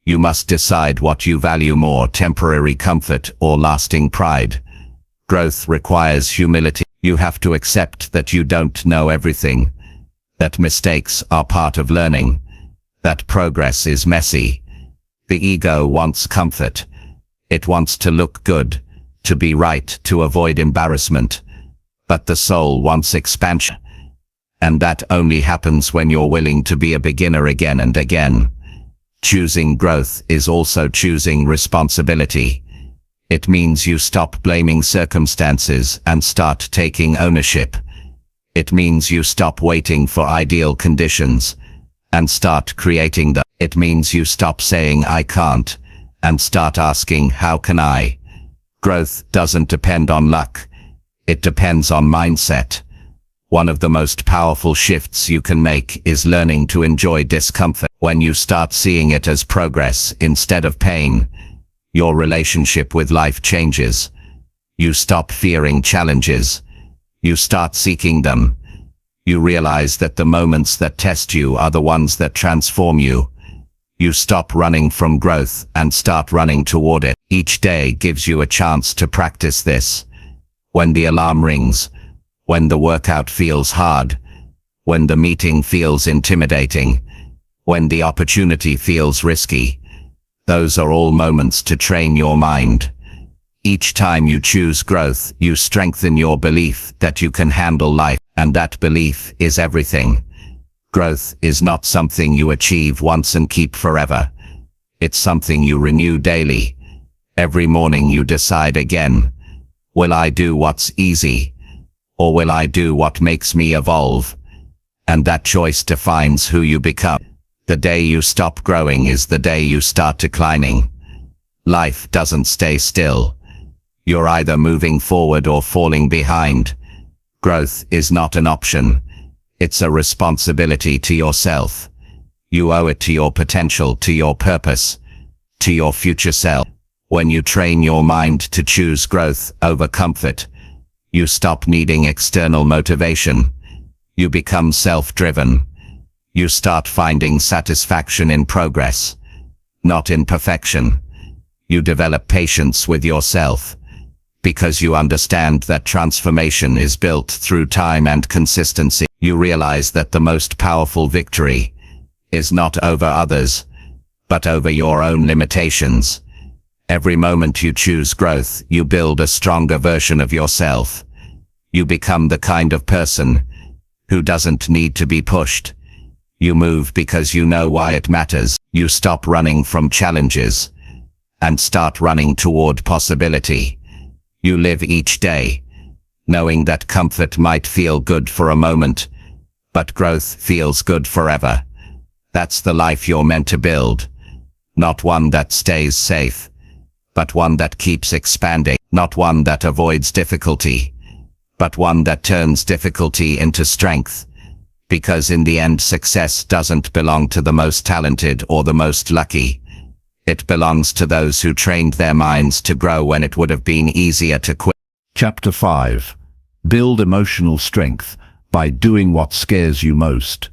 You must decide what you value more, temporary comfort or lasting pride. Growth requires humility. You have to accept that you don't know everything, that mistakes are part of learning, that progress is messy. The ego wants comfort. It wants to look good, to be right, to avoid embarrassment. But the soul wants expansion. And that only happens when you're willing to be a beginner again and again. Choosing growth is also choosing responsibility. It means you stop blaming circumstances and start taking ownership. It means you stop waiting for ideal conditions and start creating them. It means you stop saying "I can't" and start asking "How can I?" Growth doesn't depend on luck. It depends on mindset. One of the most powerful shifts you can make is learning to enjoy discomfort. When you start seeing it as progress instead of pain, your relationship with life changes. You stop fearing challenges. You start seeking them. You realize that the moments that test you are the ones that transform you. You stop running from growth and start running toward it. Each day gives you a chance to practice this. When the alarm rings, when the workout feels hard, when the meeting feels intimidating, when the opportunity feels risky, those are all moments to train your mind. Each time you choose growth, you strengthen your belief that you can handle life, and that belief is everything. Growth is not something you achieve once and keep forever. It's something you renew daily. Every morning you decide again, Will I do what's easy? Or will I do what makes me evolve? And that choice defines who you become. The day you stop growing is the day you start declining. Life doesn't stay still. You're either moving forward or falling behind. Growth is not an option. It's a responsibility to yourself. You owe it to your potential, to your purpose, to your future self. When you train your mind to choose growth over comfort, you stop needing external motivation. You become self-driven. You start finding satisfaction in progress, not in perfection. You develop patience with yourself, because you understand that transformation is built through time and consistency. You realize that the most powerful victory is not over others, but over your own limitations. Every moment you choose growth, you build a stronger version of yourself. You become the kind of person who doesn't need to be pushed. You move because you know why it matters. You stop running from challenges and start running toward possibility. You live each day, knowing that comfort might feel good for a moment, but growth feels good forever. That's the life you're meant to build. Not one that stays safe, but one that keeps expanding. Not one that avoids difficulty, but one that turns difficulty into strength. Because in the end, success doesn't belong to the most talented or the most lucky. It belongs to those who trained their minds to grow when it would have been easier to quit. Chapter 5. Build emotional strength by doing what scares you most.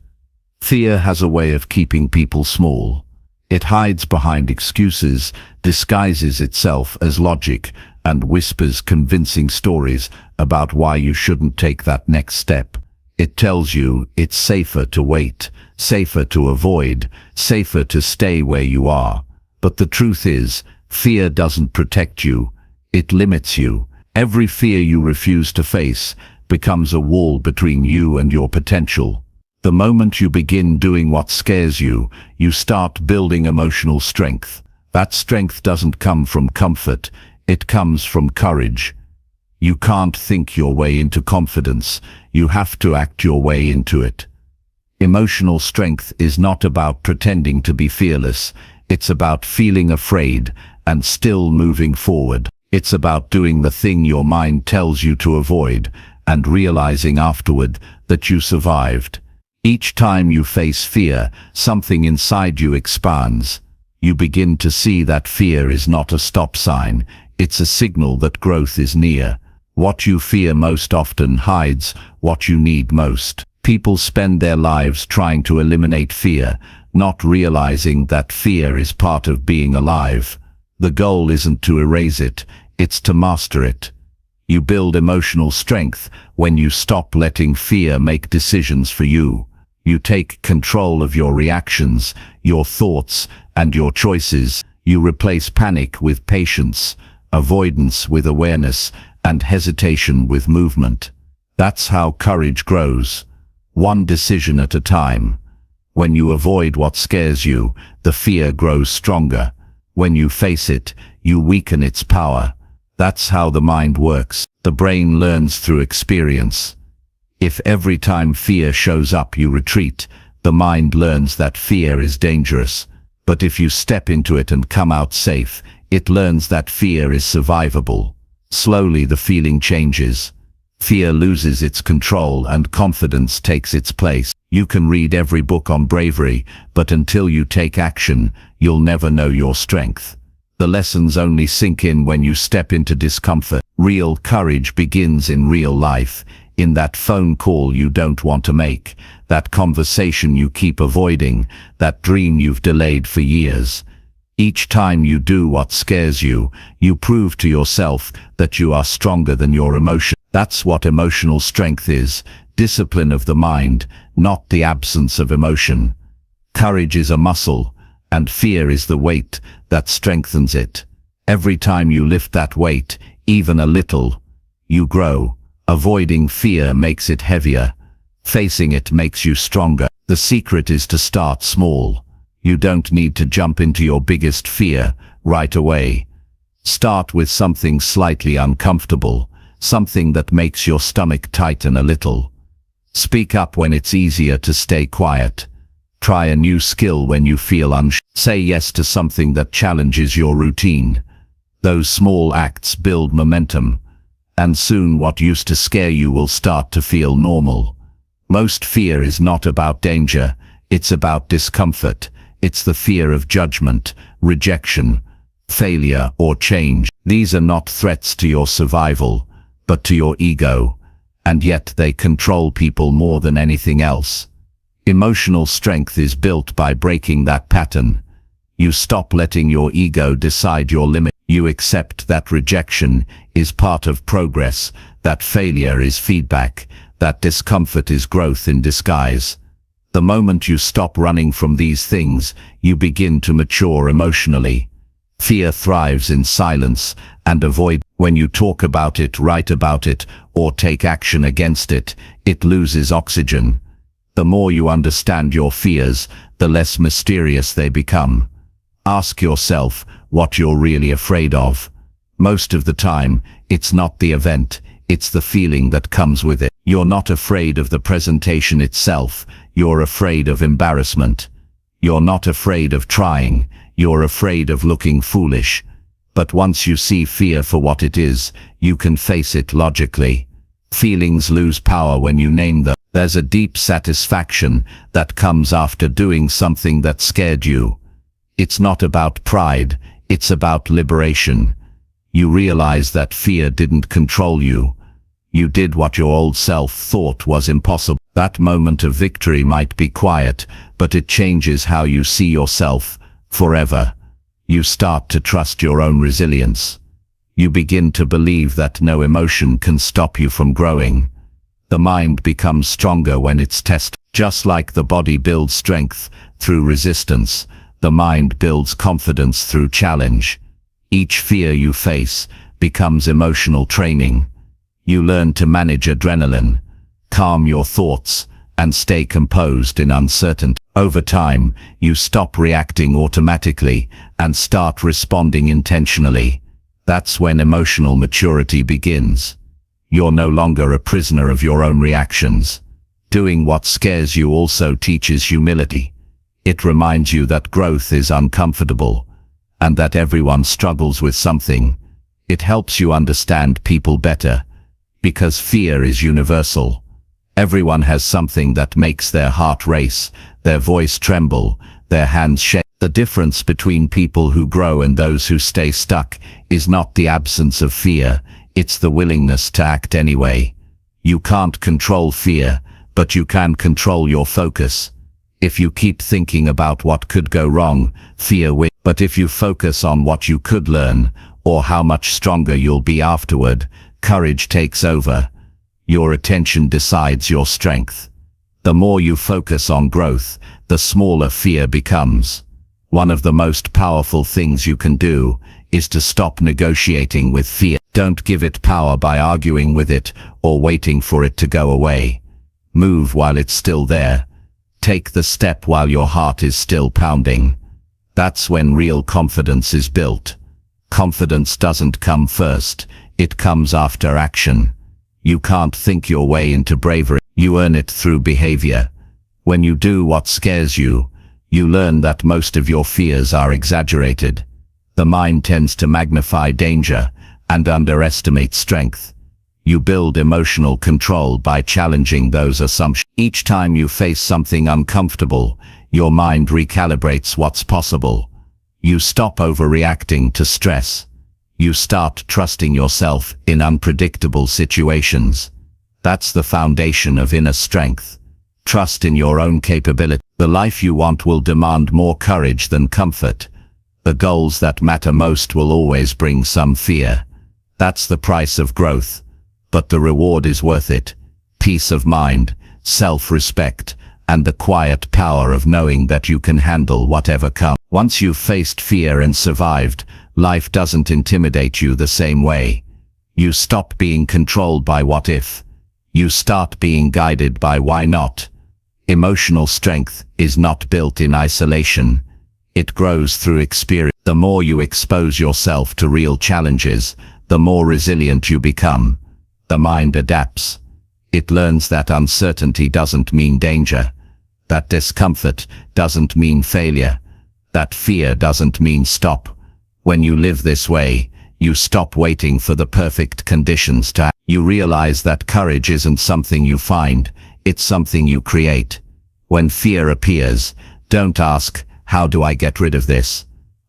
Fear has a way of keeping people small. It hides behind excuses, disguises itself as logic, and whispers convincing stories about why you shouldn't take that next step. It tells you it's safer to wait, safer to avoid, safer to stay where you are. But the truth is, fear doesn't protect you, it limits you. Every fear you refuse to face becomes a wall between you and your potential. The moment you begin doing what scares you, you start building emotional strength. That strength doesn't come from comfort, it comes from courage. You can't think your way into confidence, you have to act your way into it. Emotional strength is not about pretending to be fearless, it's about feeling afraid and still moving forward. It's about doing the thing your mind tells you to avoid and realizing afterward that you survived. Each time you face fear, something inside you expands. You begin to see that fear is not a stop sign, it's a signal that growth is near. What you fear most often hides what you need most. People spend their lives trying to eliminate fear, not realizing that fear is part of being alive. The goal isn't to erase it, it's to master it. You build emotional strength when you stop letting fear make decisions for you. You take control of your reactions, your thoughts, and your choices. You replace panic with patience, avoidance with awareness, and hesitation with movement. That's how courage grows, one decision at a time. When you avoid what scares you, the fear grows stronger. When you face it, you weaken its power. That's how the mind works. The brain learns through experience. If every time fear shows up you retreat, the mind learns that fear is dangerous. But if you step into it and come out safe, it learns that fear is survivable. Slowly the feeling changes. Fear loses its control and confidence takes its place. You can read every book on bravery, but until you take action, you'll never know your strength. The lessons only sink in when you step into discomfort. Real courage begins in real life, in that phone call you don't want to make, that conversation you keep avoiding, that dream you've delayed for years. Each time you do what scares you, you prove to yourself that you are stronger than your emotion. That's what emotional strength is, discipline of the mind, not the absence of emotion. Courage is a muscle, and fear is the weight that strengthens it. Every time you lift that weight, even a little, you grow. Avoiding fear makes it heavier. Facing it makes you stronger. The secret is to start small. You don't need to jump into your biggest fear right away. Start with something slightly uncomfortable. something that makes your stomach tighten a little. Speak up when it's easier to stay quiet. Try a new skill when you feel unsure. Say yes to something that challenges your routine. Those small acts build momentum, and soon what used to scare you will start to feel normal. Most fear is not about danger, it's about discomfort. It's the fear of judgment, rejection, failure, or change. These are not threats to your survival, but to your ego, and yet they control people more than anything else. Emotional strength is built by breaking that pattern. You stop letting your ego decide your limit. You accept that rejection is part of progress, that failure is feedback, that discomfort is growth in disguise. The moment you stop running from these things, you begin to mature emotionally. Fear thrives in silence and avoid. When you talk about it, write about it, or take action against it, it loses oxygen. The more you understand your fears, the less mysterious they become. Ask yourself what you're really afraid of. Most of the time, it's not the event, it's the feeling that comes with it. You're not afraid of the presentation itself, you're afraid of embarrassment. You're not afraid of trying, you're afraid of looking foolish. But once you see fear for what it is, you can face it logically. Feelings lose power when you name them. There's a deep satisfaction that comes after doing something that scared you. It's not about pride, it's about liberation. You realize that fear didn't control you. You did what your old self thought was impossible. That moment of victory might be quiet, but it changes how you see yourself forever. You start to trust your own resilience. You begin to believe that no emotion can stop you from growing. The mind becomes stronger when it's tested. Just like the body builds strength through resistance, the mind builds confidence through challenge. Each fear you face becomes emotional training. You learn to manage adrenaline, calm your thoughts, and stay composed in uncertainty. Over time, you stop reacting automatically and start responding intentionally. That's when emotional maturity begins. You're no longer a prisoner of your own reactions. Doing what scares you also teaches humility. It reminds you that growth is uncomfortable, and that everyone struggles with something. It helps you understand people better, because fear is universal. Everyone has something that makes their heart race, their voice tremble, their hands shake. The difference between people who grow and those who stay stuck is not the absence of fear, it's the willingness to act anyway. You can't control fear, but you can control your focus. If you keep thinking about what could go wrong, fear wins. But if you focus on what you could learn, or how much stronger you'll be afterward, courage takes over. Your attention decides your strength. The more you focus on growth, the smaller fear becomes. One of the most powerful things you can do is to stop negotiating with fear. Don't give it power by arguing with it or waiting for it to go away. Move while it's still there. Take the step while your heart is still pounding. That's when real confidence is built. Confidence doesn't come first, it comes after action. You can't think your way into bravery, you earn it through behavior. When you do what scares you, you learn that most of your fears are exaggerated. The mind tends to magnify danger and underestimate strength. You build emotional control by challenging those assumptions. Each time you face something uncomfortable, your mind recalibrates what's possible. You stop overreacting to stress. You start trusting yourself in unpredictable situations. That's the foundation of inner strength. Trust in your own capability. The life you want will demand more courage than comfort. The goals that matter most will always bring some fear. That's the price of growth. But the reward is worth it. Peace of mind, self-respect, and the quiet power of knowing that you can handle whatever comes. Once you've faced fear and survived, life doesn't intimidate you the same way. You stop being controlled by what if. You start being guided by why not. Emotional strength is not built in isolation. It grows through experience. The more you expose yourself to real challenges, the more resilient you become. The mind adapts. It learns that uncertainty doesn't mean danger, that discomfort doesn't mean failure, that fear doesn't mean stop. When you live this way, you stop waiting for the perfect conditions to act. You realize that courage isn't something you find, it's something you create. When fear appears, don't ask, how do I get rid of this?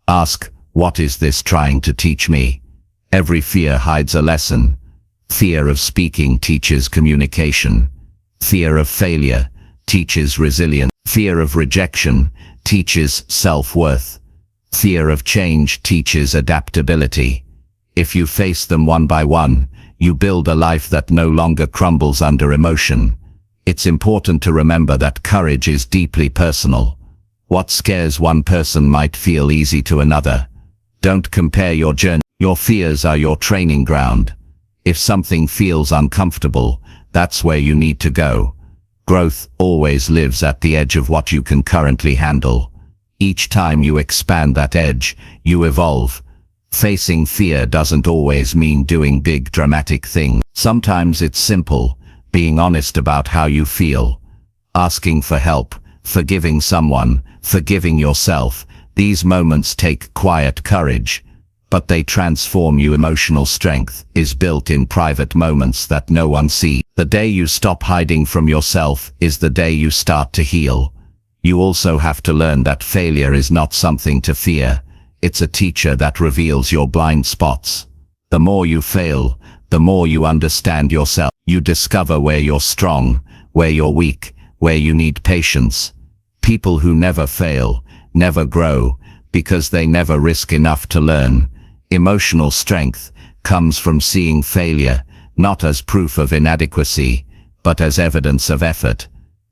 Ask, what is this trying to teach me? Every fear hides a lesson. Fear of speaking teaches communication. Fear of failure teaches resilience. Fear of rejection teaches self-worth. Fear of change teaches adaptability. If you face them one by one, you build a life that no longer crumbles under emotion. It's important to remember that courage is deeply personal. What scares one person might feel easy to another. Don't compare your journey. Your fears are your training ground. If something feels uncomfortable, that's where you need to go. Growth always lives at the edge of what you can currently handle. Each time you expand that edge, you evolve. Facing fear doesn't always mean doing big dramatic things. Sometimes it's simple, being honest about how you feel, asking for help, forgiving someone, forgiving yourself. These moments take quiet courage, but they transform you. Emotional strength is built in private moments that no one sees. The day you stop hiding from yourself is the day you start to heal. You also have to learn that failure is not something to fear. It's a teacher that reveals your blind spots. The more you fail, the more you understand yourself. You discover where you're strong, where you're weak, where you need patience. People who never fail, never grow, because they never risk enough to learn. Emotional strength comes from seeing failure, not as proof of inadequacy, but as evidence of effort.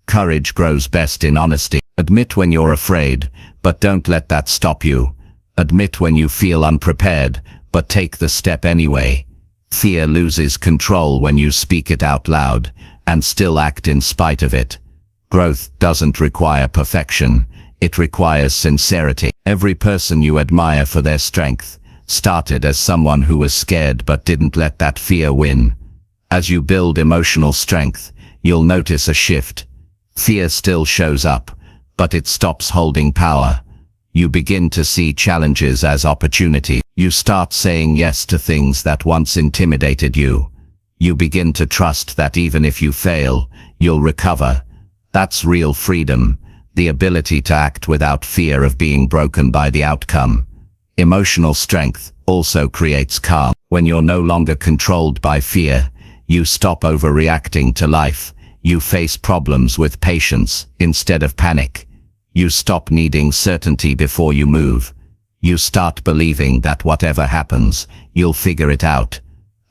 Courage grows best in honesty. Admit when you're afraid, but don't let that stop you. Admit when you feel unprepared, but take the step anyway. Fear loses control when you speak it out loud, and still act in spite of it. Growth doesn't require perfection, it requires sincerity. Every person you admire for their strength started as someone who was scared but didn't let that fear win. As you build emotional strength, you'll notice a shift. Fear still shows up, but it stops holding power. You begin to see challenges as opportunity. You start saying yes to things that once intimidated you. You begin to trust that even if you fail, you'll recover. That's real freedom, the ability to act without fear of being broken by the outcome. Emotional strength also creates calm. When you're no longer controlled by fear, you stop overreacting to life. You face problems with patience instead of panic. You stop needing certainty before you move. You start believing that whatever happens, you'll figure it out.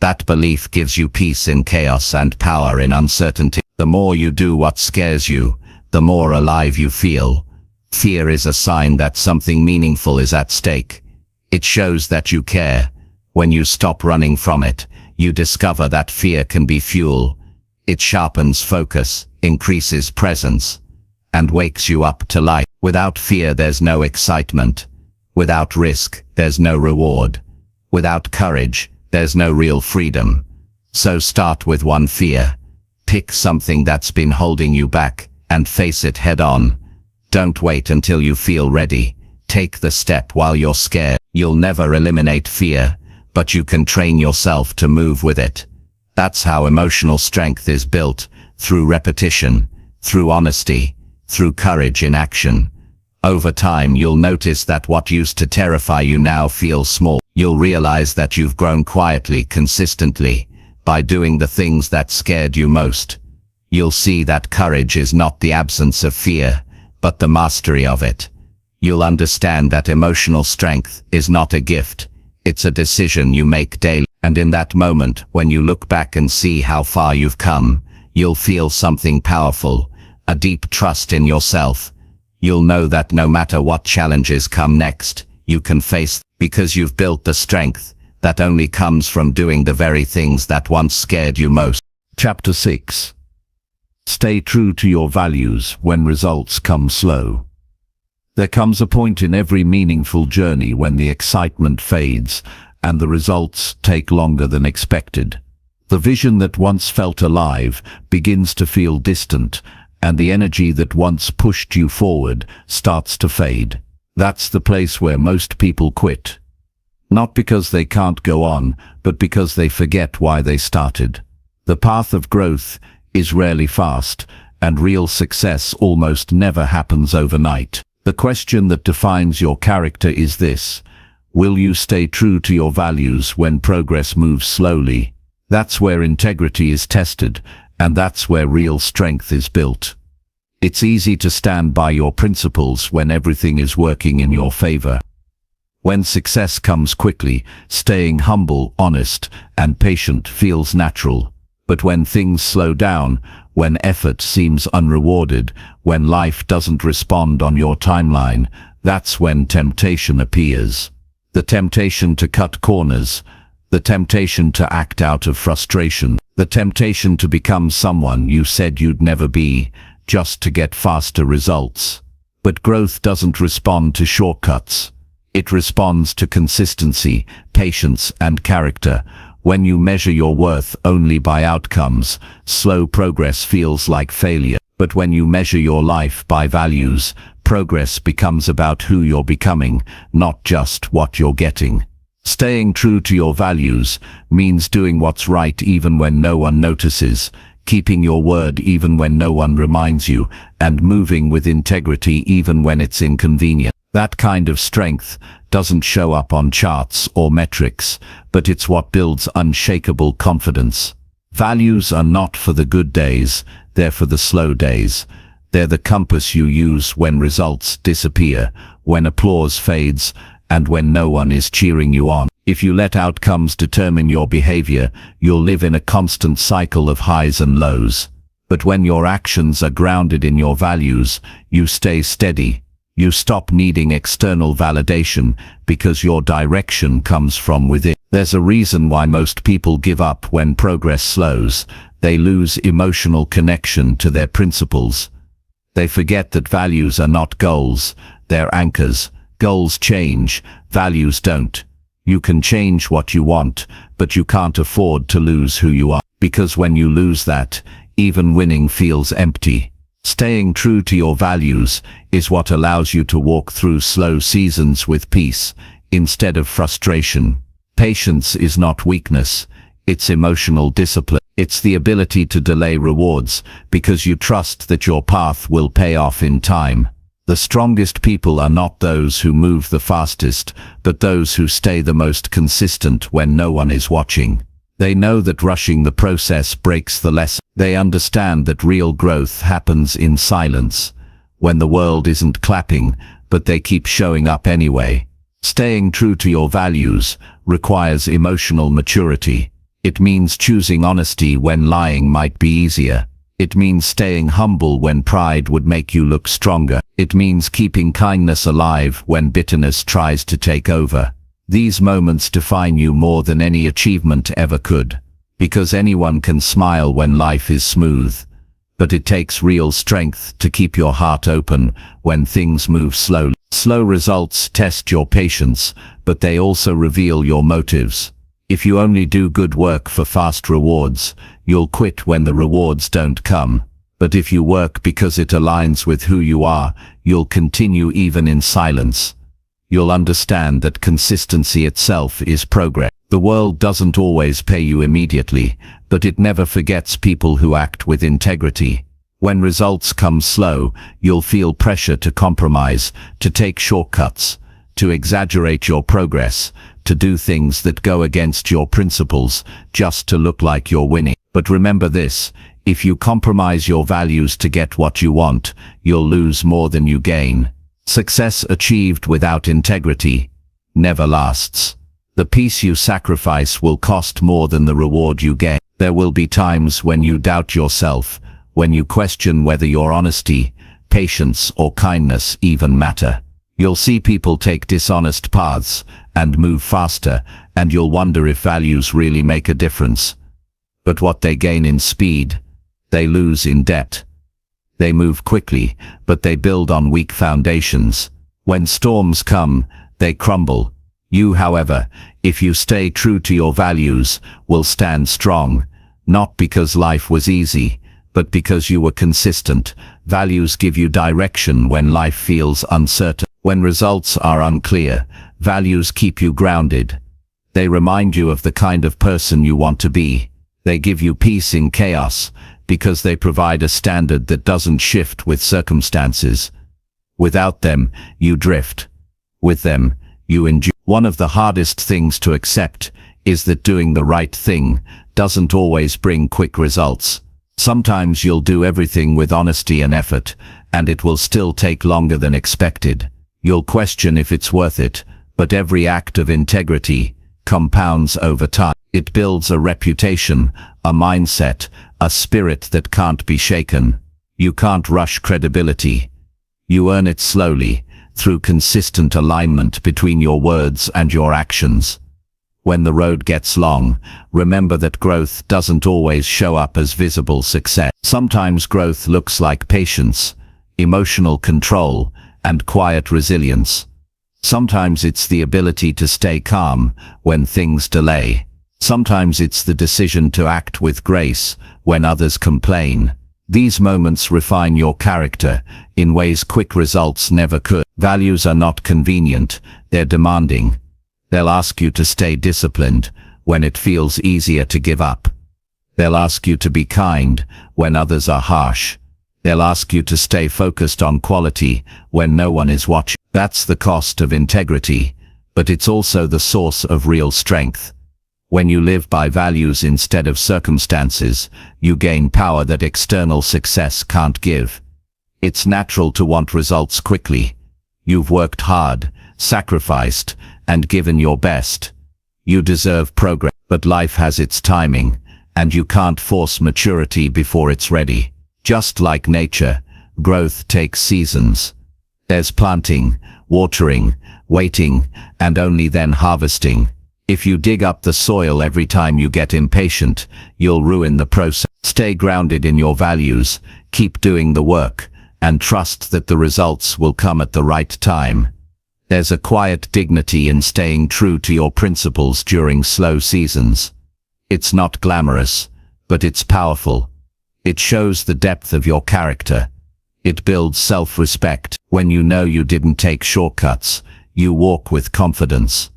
That belief gives you peace in chaos and power in uncertainty. The more you do what scares you, the more alive you feel. Fear is a sign that something meaningful is at stake. It shows that you care. When you stop running from it, you discover that fear can be fuel. It sharpens focus, increases presence, and wakes you up to life. Without fear, there's no excitement. Without risk, there's no reward. Without courage, there's no real freedom. So start with one fear. Pick something that's been holding you back and face it head on. Don't wait until you feel ready. Take the step while you're scared. You'll never eliminate fear, but you can train yourself to move with it. That's how emotional strength is built, through repetition, through honesty, through courage in action. Over time, you'll notice that what used to terrify you now feels small. You'll realize that you've grown quietly, consistently, by doing the things that scared you most. You'll see that courage is not the absence of fear, but the mastery of it. You'll understand that emotional strength is not a gift, it's a decision you make daily. And in that moment, when you look back and see how far you've come, you'll feel something powerful, a deep trust in yourself. You'll know that no matter what challenges come next, you can face them, because you've built the strength that only comes from doing the very things that once scared you most. Chapter 6. Stay true to your values when results come slow. There comes a point in every meaningful journey when the excitement fades and the results take longer than expected. The vision that once felt alive begins to feel distant, and the energy that once pushed you forward starts to fade. That's the place where most people quit. Not because they can't go on, but because they forget why they started. The path of growth is rarely fast, and real success almost never happens overnight. The question that defines your character is this: will you stay true to your values when progress moves slowly? That's where integrity is tested, and that's where real strength is built. It's easy to stand by your principles when everything is working in your favor. When success comes quickly, staying humble, honest, and patient feels natural. But when things slow down, when effort seems unrewarded, when life doesn't respond on your timeline, that's when temptation appears. The temptation to cut corners, the temptation to act out of frustration, the temptation to become someone you said you'd never be, just to get faster results. But growth doesn't respond to shortcuts. It responds to consistency, patience, and character. When you measure your worth only by outcomes, slow progress feels like failure. But when you measure your life by values, progress becomes about who you're becoming, not just what you're getting. Staying true to your values means doing what's right even when no one notices, keeping your word even when no one reminds you, and moving with integrity even when it's inconvenient. That kind of strength doesn't show up on charts or metrics, but it's what builds unshakable confidence. Values are not for the good days, they're for the slow days. They're the compass you use when results disappear, when applause fades, and when no one is cheering you on. If you let outcomes determine your behavior, you'll live in a constant cycle of highs and lows. But when your actions are grounded in your values, you stay steady. You stop needing external validation because your direction comes from within. There's a reason why most people give up when progress slows. They lose emotional connection to their principles. They forget that values are not goals, they're anchors. Goals change, values don't. You can change what you want, but you can't afford to lose who you are. Because when you lose that, even winning feels empty. Staying true to your values is what allows you to walk through slow seasons with peace, instead of frustration. Patience is not weakness, it's emotional discipline. It's the ability to delay rewards because you trust that your path will pay off in time. The strongest people are not those who move the fastest, but those who stay the most consistent when no one is watching. They know that rushing the process breaks the lesson. They understand that real growth happens in silence, when the world isn't clapping, but they keep showing up anyway. Staying true to your values requires emotional maturity. It means choosing honesty when lying might be easier. It means staying humble when pride would make you look stronger. It means keeping kindness alive when bitterness tries to take over. These moments define you more than any achievement ever could, because anyone can smile when life is smooth. But it takes real strength to keep your heart open when things move slowly. Slow results test your patience, but they also reveal your motives. If you only do good work for fast rewards, you'll quit when the rewards don't come. But if you work because it aligns with who you are, you'll continue even in silence. You'll understand that consistency itself is progress. The world doesn't always pay you immediately, but it never forgets people who act with integrity. When results come slow, you'll feel pressure to compromise, to take shortcuts, to exaggerate your progress, to do things that go against your principles, just to look like you're winning. But remember this, if you compromise your values to get what you want, you'll lose more than you gain. Success achieved without integrity never lasts. The peace you sacrifice will cost more than the reward you gain. There will be times when you doubt yourself, when you question whether your honesty, patience, or kindness even matter. You'll see people take dishonest paths and move faster, and you'll wonder if values really make a difference. But what they gain in speed, they lose in depth. They move quickly, but they build on weak foundations. When storms come, they crumble. You, however, if you stay true to your values, will stand strong, Not because life was easy, but because you were consistent. Values give you direction when life feels uncertain. When results are unclear, values keep you grounded. They remind you of the kind of person you want to be. They give you peace in chaos, because they provide a standard that doesn't shift with circumstances. Without them, you drift. With them, you endure. One of the hardest things to accept is that doing the right thing doesn't always bring quick results. Sometimes you'll do everything with honesty and effort, and it will still take longer than expected. You'll question if it's worth it, but every act of integrity compounds over time. It builds a reputation, a mindset, a spirit that can't be shaken. You can't rush credibility. You earn it slowly, through consistent alignment between your words and your actions. When the road gets long, remember that growth doesn't always show up as visible success. Sometimes growth looks like patience, emotional control, and quiet resilience. Sometimes it's the ability to stay calm when things delay. Sometimes it's the decision to act with grace when others complain. These moments refine your character in ways quick results never could. Values are not convenient, they're demanding. They'll ask you to stay disciplined when it feels easier to give up. They'll ask you to be kind when others are harsh. They'll ask you to stay focused on quality when no one is watching. That's the cost of integrity, but it's also the source of real strength. When you live by values instead of circumstances, you gain power that external success can't give. It's natural to want results quickly. You've worked hard, sacrificed, and given your best. You deserve progress, but life has its timing, and you can't force maturity before it's ready. Just like nature, growth takes seasons. There's planting, watering, waiting, and only then harvesting. If you dig up the soil every time you get impatient, you'll ruin the process. Stay grounded in your values, keep doing the work, and trust that the results will come at the right time. There's a quiet dignity in staying true to your principles during slow seasons. It's not glamorous, but it's powerful. It shows the depth of your character. It builds self-respect. When you know you didn't take shortcuts, you walk with confidence.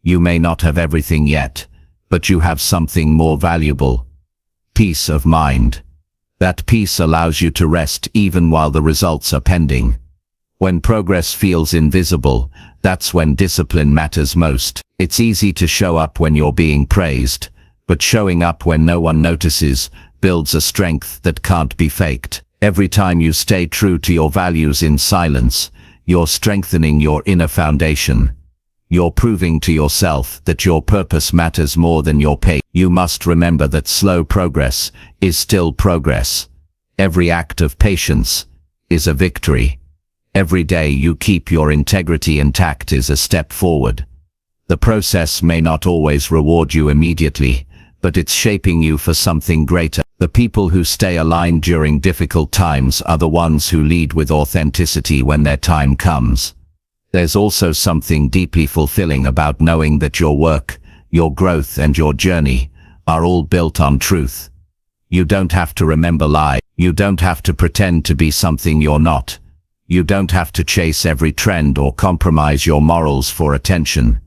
You may not have everything yet, but you have something more valuable. Peace of mind. That peace allows you to rest even while the results are pending. When progress feels invisible, that's when discipline matters most. It's easy to show up when you're being praised, but showing up when no one notices builds a strength that can't be faked. Every time you stay true to your values in silence, you're strengthening your inner foundation. You're proving to yourself that your purpose matters more than your pace. You must remember that slow progress is still progress. Every act of patience is a victory. Every day you keep your integrity intact is a step forward. The process may not always reward you immediately, but it's shaping you for something greater. The people who stay aligned during difficult times are the ones who lead with authenticity when their time comes. There's also something deeply fulfilling about knowing that your work, your growth, and your journey are all built on truth. You don't have to remember lies. You don't have to pretend to be something you're not. You don't have to chase every trend or compromise your morals for attention.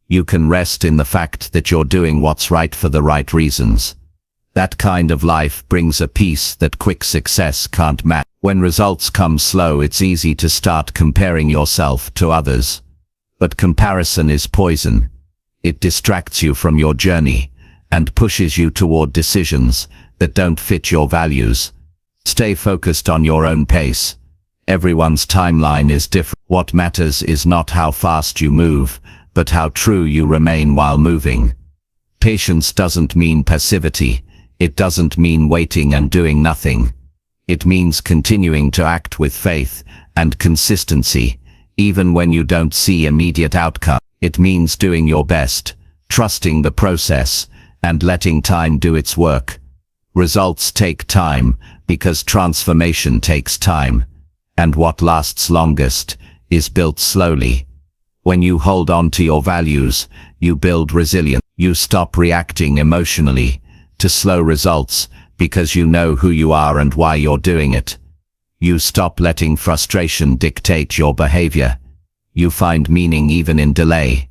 You can rest in the fact that you're doing what's right for the right reasons. That kind of life brings a peace that quick success can't match. When results come slow, it's easy to start comparing yourself to others. But comparison is poison. It distracts you from your journey and pushes you toward decisions that don't fit your values. Stay focused on your own pace. Everyone's timeline is different. What matters is not how fast you move, but how true you remain while moving. Patience doesn't mean passivity. It doesn't mean waiting and doing nothing. It means continuing to act with faith and consistency, even when you don't see immediate outcome. It means doing your best, trusting the process, and letting time do its work. Results take time, because transformation takes time. And what lasts longest is built slowly. When you hold on to your values, you build resilience. You stop reacting emotionally, to slow results, because you know who you are and why you're doing it. You stop letting frustration dictate your behavior. You find meaning even in delay.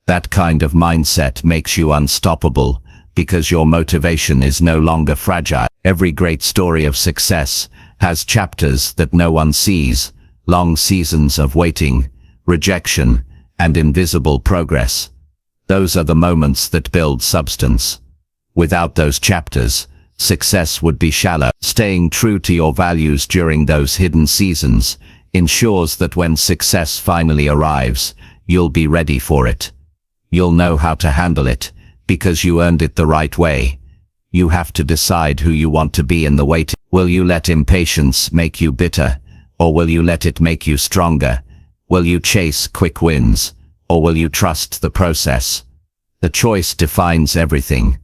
That kind of mindset makes you unstoppable, because your motivation is no longer fragile. Every great story of success has chapters that no one sees, long seasons of waiting, rejection, and invisible progress. Those are the moments that build substance. Without those chapters, success would be shallow. Staying true to your values during those hidden seasons ensures that when success finally arrives, you'll be ready for it. You'll know how to handle it, because you earned it the right way. You have to decide who you want to be in the waiting. Will you let impatience make you bitter, or will you let it make you stronger? Will you chase quick wins, or will you trust the process? The choice defines everything.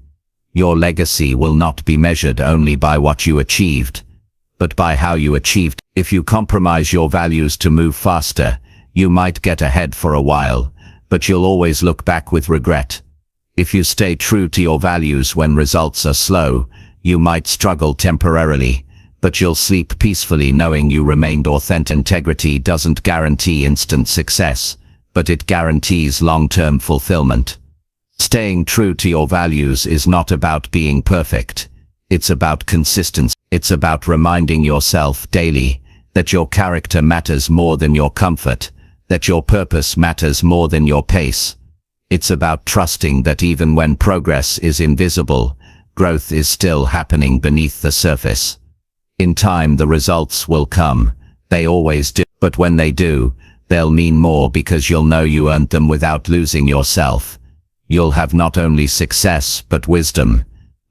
Your legacy will not be measured only by what you achieved, but by how you achieved. If you compromise your values to move faster, you might get ahead for a while, but you'll always look back with regret. If you stay true to your values when results are slow, you might struggle temporarily, but you'll sleep peacefully knowing you remained authentic. Integrity doesn't guarantee instant success, but it guarantees long-term fulfillment. Staying true to your values is not about being perfect. It's about consistency. It's about reminding yourself daily that your character matters more than your comfort, that your purpose matters more than your pace. It's about trusting that even when progress is invisible, growth is still happening beneath the surface. In time, the results will come. They always do. But when they do, they'll mean more because you'll know you earned them without losing yourself. You'll have not only success, but wisdom.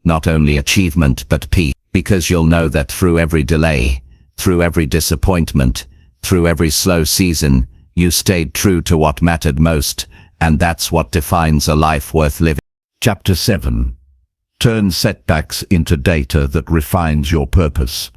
Not only achievement, but peace. Because you'll know that through every delay, through every disappointment, through every slow season, you stayed true to what mattered most, and that's what defines a life worth living. Chapter 7. Turn setbacks into data that refines your purpose.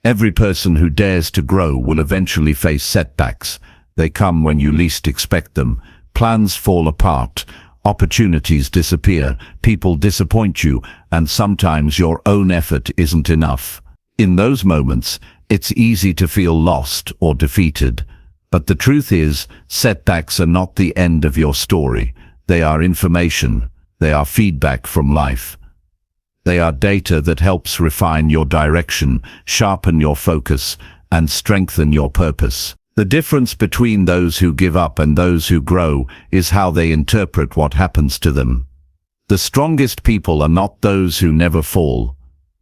Every person who dares to grow will eventually face setbacks. They come when you least expect them. Plans fall apart. Opportunities disappear, people disappoint you, and sometimes your own effort isn't enough. In those moments, it's easy to feel lost or defeated. But the truth is, setbacks are not the end of your story. They are information. They are feedback from life. They are data that helps refine your direction, sharpen your focus, and strengthen your purpose. The difference between those who give up and those who grow is how they interpret what happens to them. The strongest people are not those who never fall.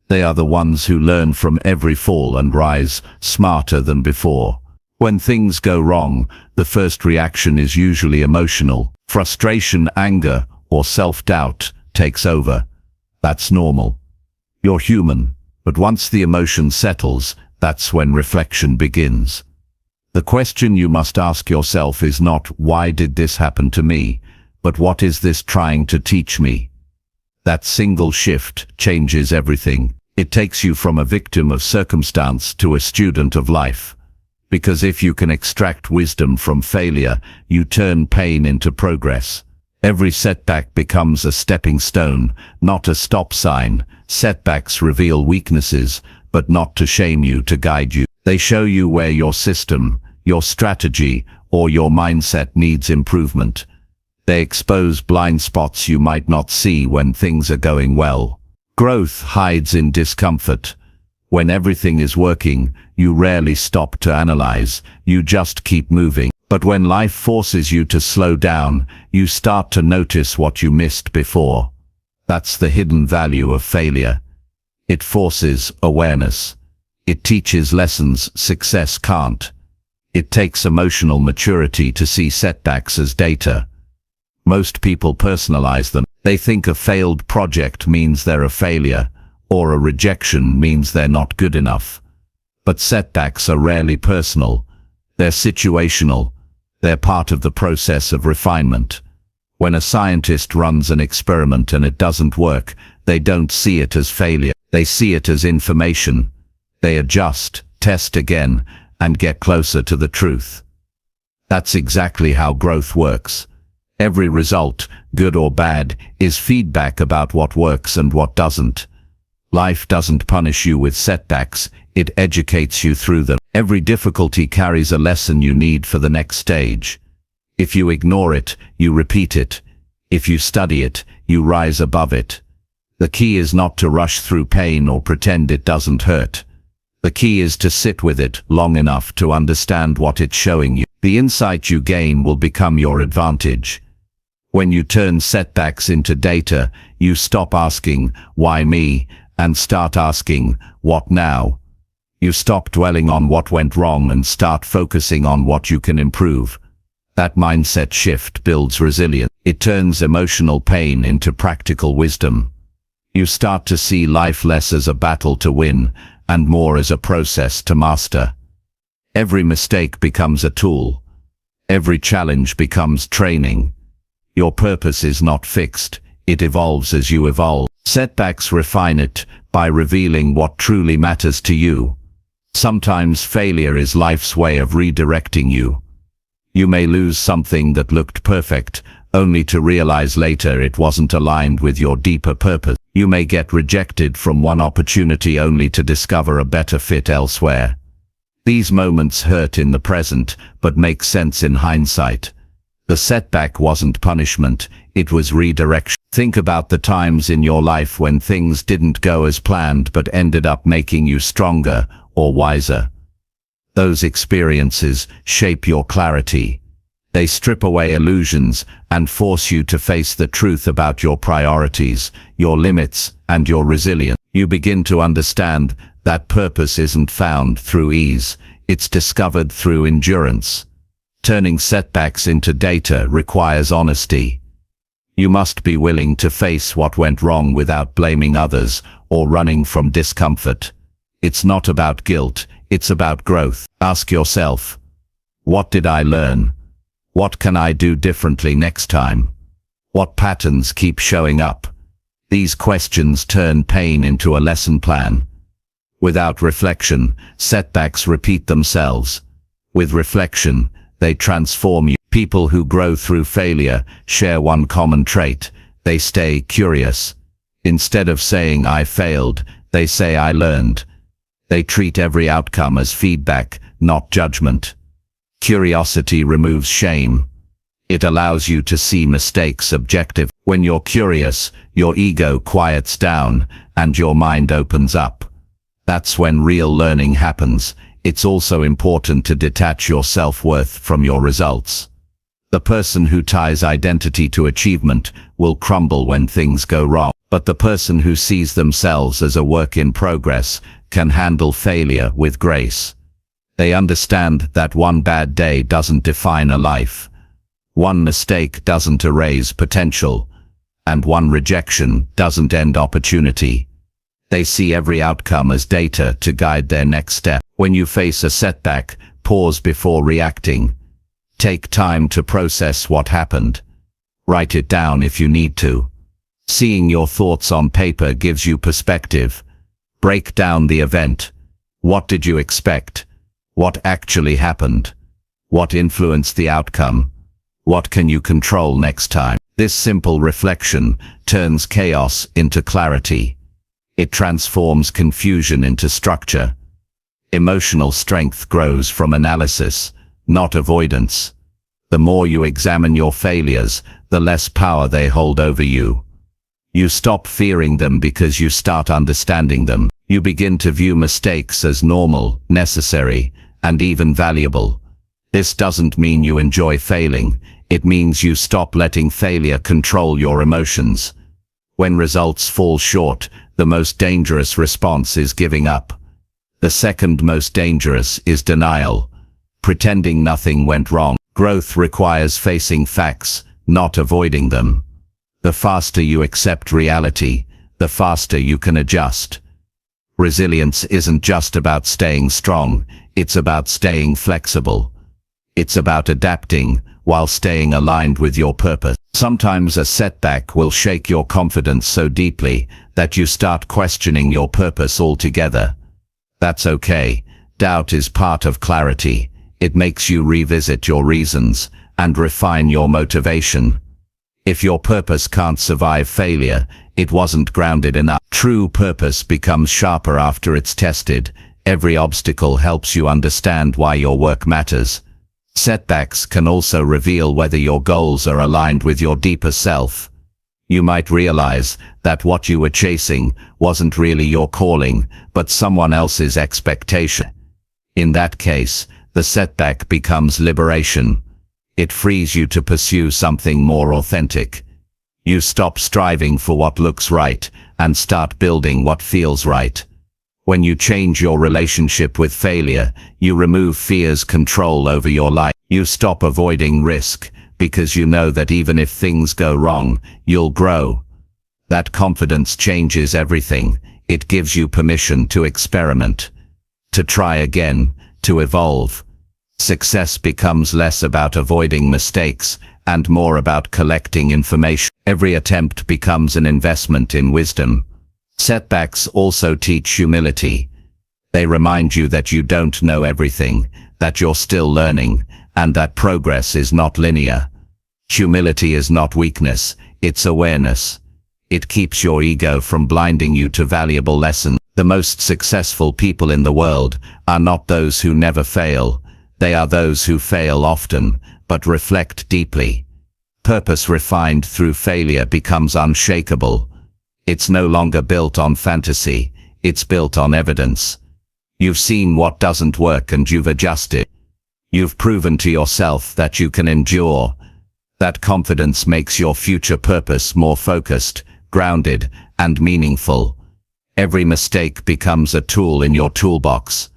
They are the ones who learn from every fall and rise smarter than before. When things go wrong, the first reaction is usually emotional. Frustration, anger, or self-doubt takes over. That's normal. You're human, but once the emotion settles, that's when reflection begins. The question you must ask yourself is not, why did this happen to me, but what is this trying to teach me? That single shift changes everything. It takes you from a victim of circumstance to a student of life. Because if you can extract wisdom from failure, you turn pain into progress. Every setback becomes a stepping stone, not a stop sign. Setbacks reveal weaknesses, but not to shame you, to guide you. They show you where your system, your strategy, or your mindset needs improvement. They expose blind spots you might not see when things are going well. Growth hides in discomfort. When everything is working, you rarely stop to analyze, you just keep moving. But when life forces you to slow down, you start to notice what you missed before. That's the hidden value of failure. It forces awareness. It teaches lessons success can't. It takes emotional maturity to see setbacks as data. Most people personalize them. They think a failed project means they're a failure, or a rejection means they're not good enough. But setbacks are rarely personal. They're situational. They're part of the process of refinement. When a scientist runs an experiment and it doesn't work, they don't see it as failure. They see it as information. They adjust, test again, and get closer to the truth. That's exactly how growth works. Every result, good or bad, is feedback about what works and what doesn't. Life doesn't punish you with setbacks, it educates you through them. Every difficulty carries a lesson you need for the next stage. If you ignore it, you repeat it. If you study it, you rise above it. The key is not to rush through pain or pretend it doesn't hurt. The key is to sit with it long enough to understand what it's showing you. The insight you gain will become your advantage. When you turn setbacks into data, you stop asking, "Why me?" and start asking, "What now?" You stop dwelling on what went wrong and start focusing on what you can improve. That mindset shift builds resilience. It turns emotional pain into practical wisdom. You start to see life less as a battle to win and more as a process to master. Every mistake becomes a tool. Every challenge becomes training. Your purpose is not fixed, it evolves as you evolve. Setbacks refine it by revealing what truly matters to you. Sometimes failure is life's way of redirecting you. You may lose something that looked perfect, only to realize later it wasn't aligned with your deeper purpose. You may get rejected from one opportunity only to discover a better fit elsewhere. These moments hurt in the present, but make sense in hindsight. The setback wasn't punishment, it was redirection. Think about the times in your life when things didn't go as planned but ended up making you stronger or wiser. Those experiences shape your clarity. They strip away illusions and force you to face the truth about your priorities, your limits, and your resilience. You begin to understand that purpose isn't found through ease, it's discovered through endurance. Turning setbacks into data requires honesty. You must be willing to face what went wrong without blaming others or running from discomfort. It's not about guilt, it's about growth. Ask yourself, what did I learn? What can I do differently next time? What patterns keep showing up? These questions turn pain into a lesson plan. Without reflection, setbacks repeat themselves. With reflection, they transform you. People who grow through failure share one common trait. They stay curious. Instead of saying "I failed," they say "I learned." They treat every outcome as feedback, not judgment. Curiosity removes shame. It allows you to see mistakes objectively. When you're curious, your ego quiets down and your mind opens up. That's when real learning happens. It's also important to detach your self-worth from your results. The person who ties identity to achievement will crumble when things go wrong, but the person who sees themselves as a work in progress can handle failure with grace. They understand that one bad day doesn't define a life. One mistake doesn't erase potential, and one rejection doesn't end opportunity. They see every outcome as data to guide their next step. When you face a setback, pause before reacting. Take time to process what happened. Write it down if you need to. Seeing your thoughts on paper gives you perspective. Break down the event. What did you expect? What actually happened? What influenced the outcome? What can you control next time? This simple reflection turns chaos into clarity. It transforms confusion into structure. Emotional strength grows from analysis, not avoidance. The more you examine your failures, the less power they hold over you. You stop fearing them because you start understanding them. You begin to view mistakes as normal, necessary, and even valuable. This doesn't mean you enjoy failing. It means you stop letting failure control your emotions. When results fall short, the most dangerous response is giving up. The second most dangerous is denial, pretending nothing went wrong. Growth requires facing facts, not avoiding them. The faster you accept reality, the faster you can adjust. Resilience isn't just about staying strong, it's about staying flexible. It's about adapting while staying aligned with your purpose. Sometimes a setback will shake your confidence so deeply that you start questioning your purpose altogether. That's okay. Doubt is part of clarity. It makes you revisit your reasons and refine your motivation. If your purpose can't survive failure, it wasn't grounded enough. True purpose becomes sharper after it's tested. Every obstacle helps you understand why your work matters. Setbacks can also reveal whether your goals are aligned with your deeper self. You might realize that what you were chasing wasn't really your calling, but someone else's expectation. In that case, the setback becomes liberation. It frees you to pursue something more authentic. You stop striving for what looks right and start building what feels right. When you change your relationship with failure, you remove fear's control over your life. You stop avoiding risk because you know that even if things go wrong, you'll grow. That confidence changes everything. It gives you permission to experiment, to try again, to evolve. Success becomes less about avoiding mistakes and more about collecting information. Every attempt becomes an investment in wisdom. Setbacks also teach humility. They remind you that you don't know everything, that you're still learning, and that progress is not linear. Humility is not weakness, it's awareness. It keeps your ego from blinding you to valuable lessons. The most successful people in the world are not those who never fail. They are those who fail often, but reflect deeply. Purpose refined through failure becomes unshakable. It's no longer built on fantasy, it's built on evidence. You've seen what doesn't work and you've adjusted. You've proven to yourself that you can endure. That confidence makes your future purpose more focused, grounded, and meaningful. Every mistake becomes a tool in your toolbox.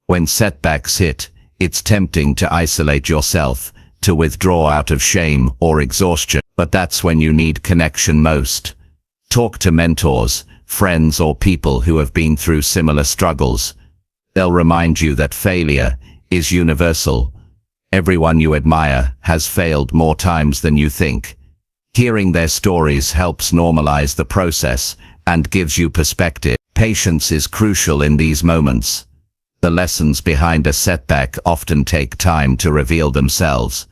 When setbacks hit, it's tempting to isolate yourself, to withdraw out of shame or exhaustion. But that's when you need connection most. Talk to mentors, friends, or people who have been through similar struggles. They'll remind you that failure is universal. Everyone you admire has failed more times than you think. Hearing their stories helps normalize the process and gives you perspective. Patience is crucial in these moments. The lessons behind a setback often take time to reveal themselves.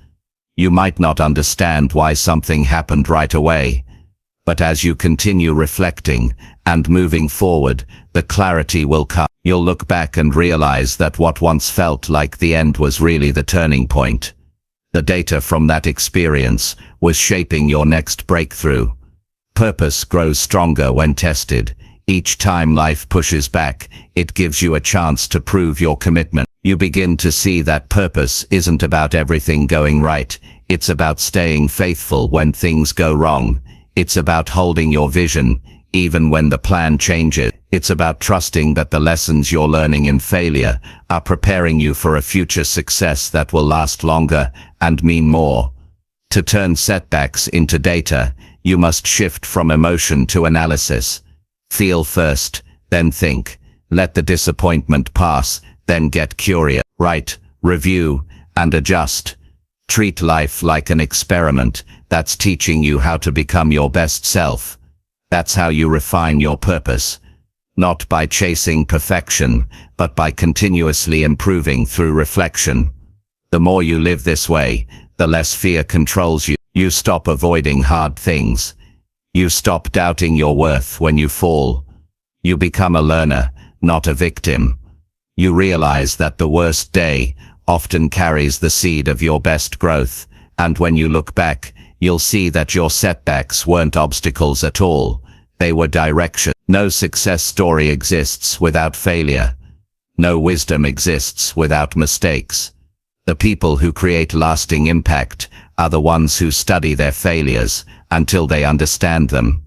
You might not understand why something happened right away, but as you continue reflecting and moving forward, the clarity will come. You'll look back and realize that what once felt like the end was really the turning point. The data from that experience was shaping your next breakthrough. Purpose grows stronger when tested. Each time life pushes back, it gives you a chance to prove your commitment. You begin to see that purpose isn't about everything going right. It's about staying faithful when things go wrong. It's about holding your vision, even when the plan changes. It's about trusting that the lessons you're learning in failure are preparing you for a future success that will last longer and mean more. To turn setbacks into data, you must shift from emotion to analysis. Feel first, then think. Let the disappointment pass, then get curious. Write, review, and adjust. Treat life like an experiment that's teaching you how to become your best self. That's how you refine your purpose. Not by chasing perfection, but by continuously improving through reflection. The more you live this way, the less fear controls you. You stop avoiding hard things. You stop doubting your worth when you fall. You become a learner, not a victim. You realize that the worst day often carries the seed of your best growth, and when you look back, you'll see that your setbacks weren't obstacles at all. They were direction. No success story exists without failure. No wisdom exists without mistakes. The people who create lasting impact are the ones who study their failures until they understand them.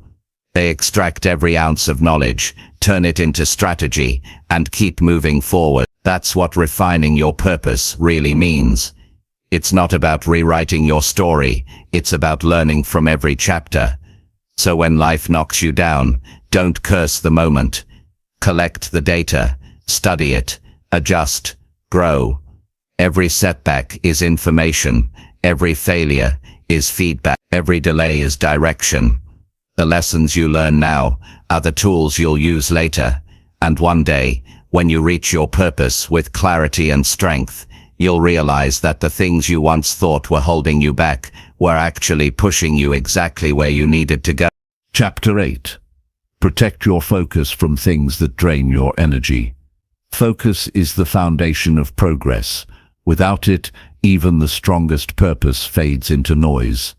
They extract every ounce of knowledge, turn it into strategy, and keep moving forward. That's what refining your purpose really means. It's not about rewriting your story, it's about learning from every chapter. So when life knocks you down, don't curse the moment. Collect the data, study it, adjust, grow. Every setback is information, every failure is feedback, every delay is direction. The lessons you learn now are the tools you'll use later, and one day, when you reach your purpose with clarity and strength, You'll realize that the things you once thought were holding you back were actually pushing you exactly where you needed to go. Chapter 8. Protect your focus from things that drain your energy. Focus is the foundation of progress. Without it, even the strongest purpose fades into noise.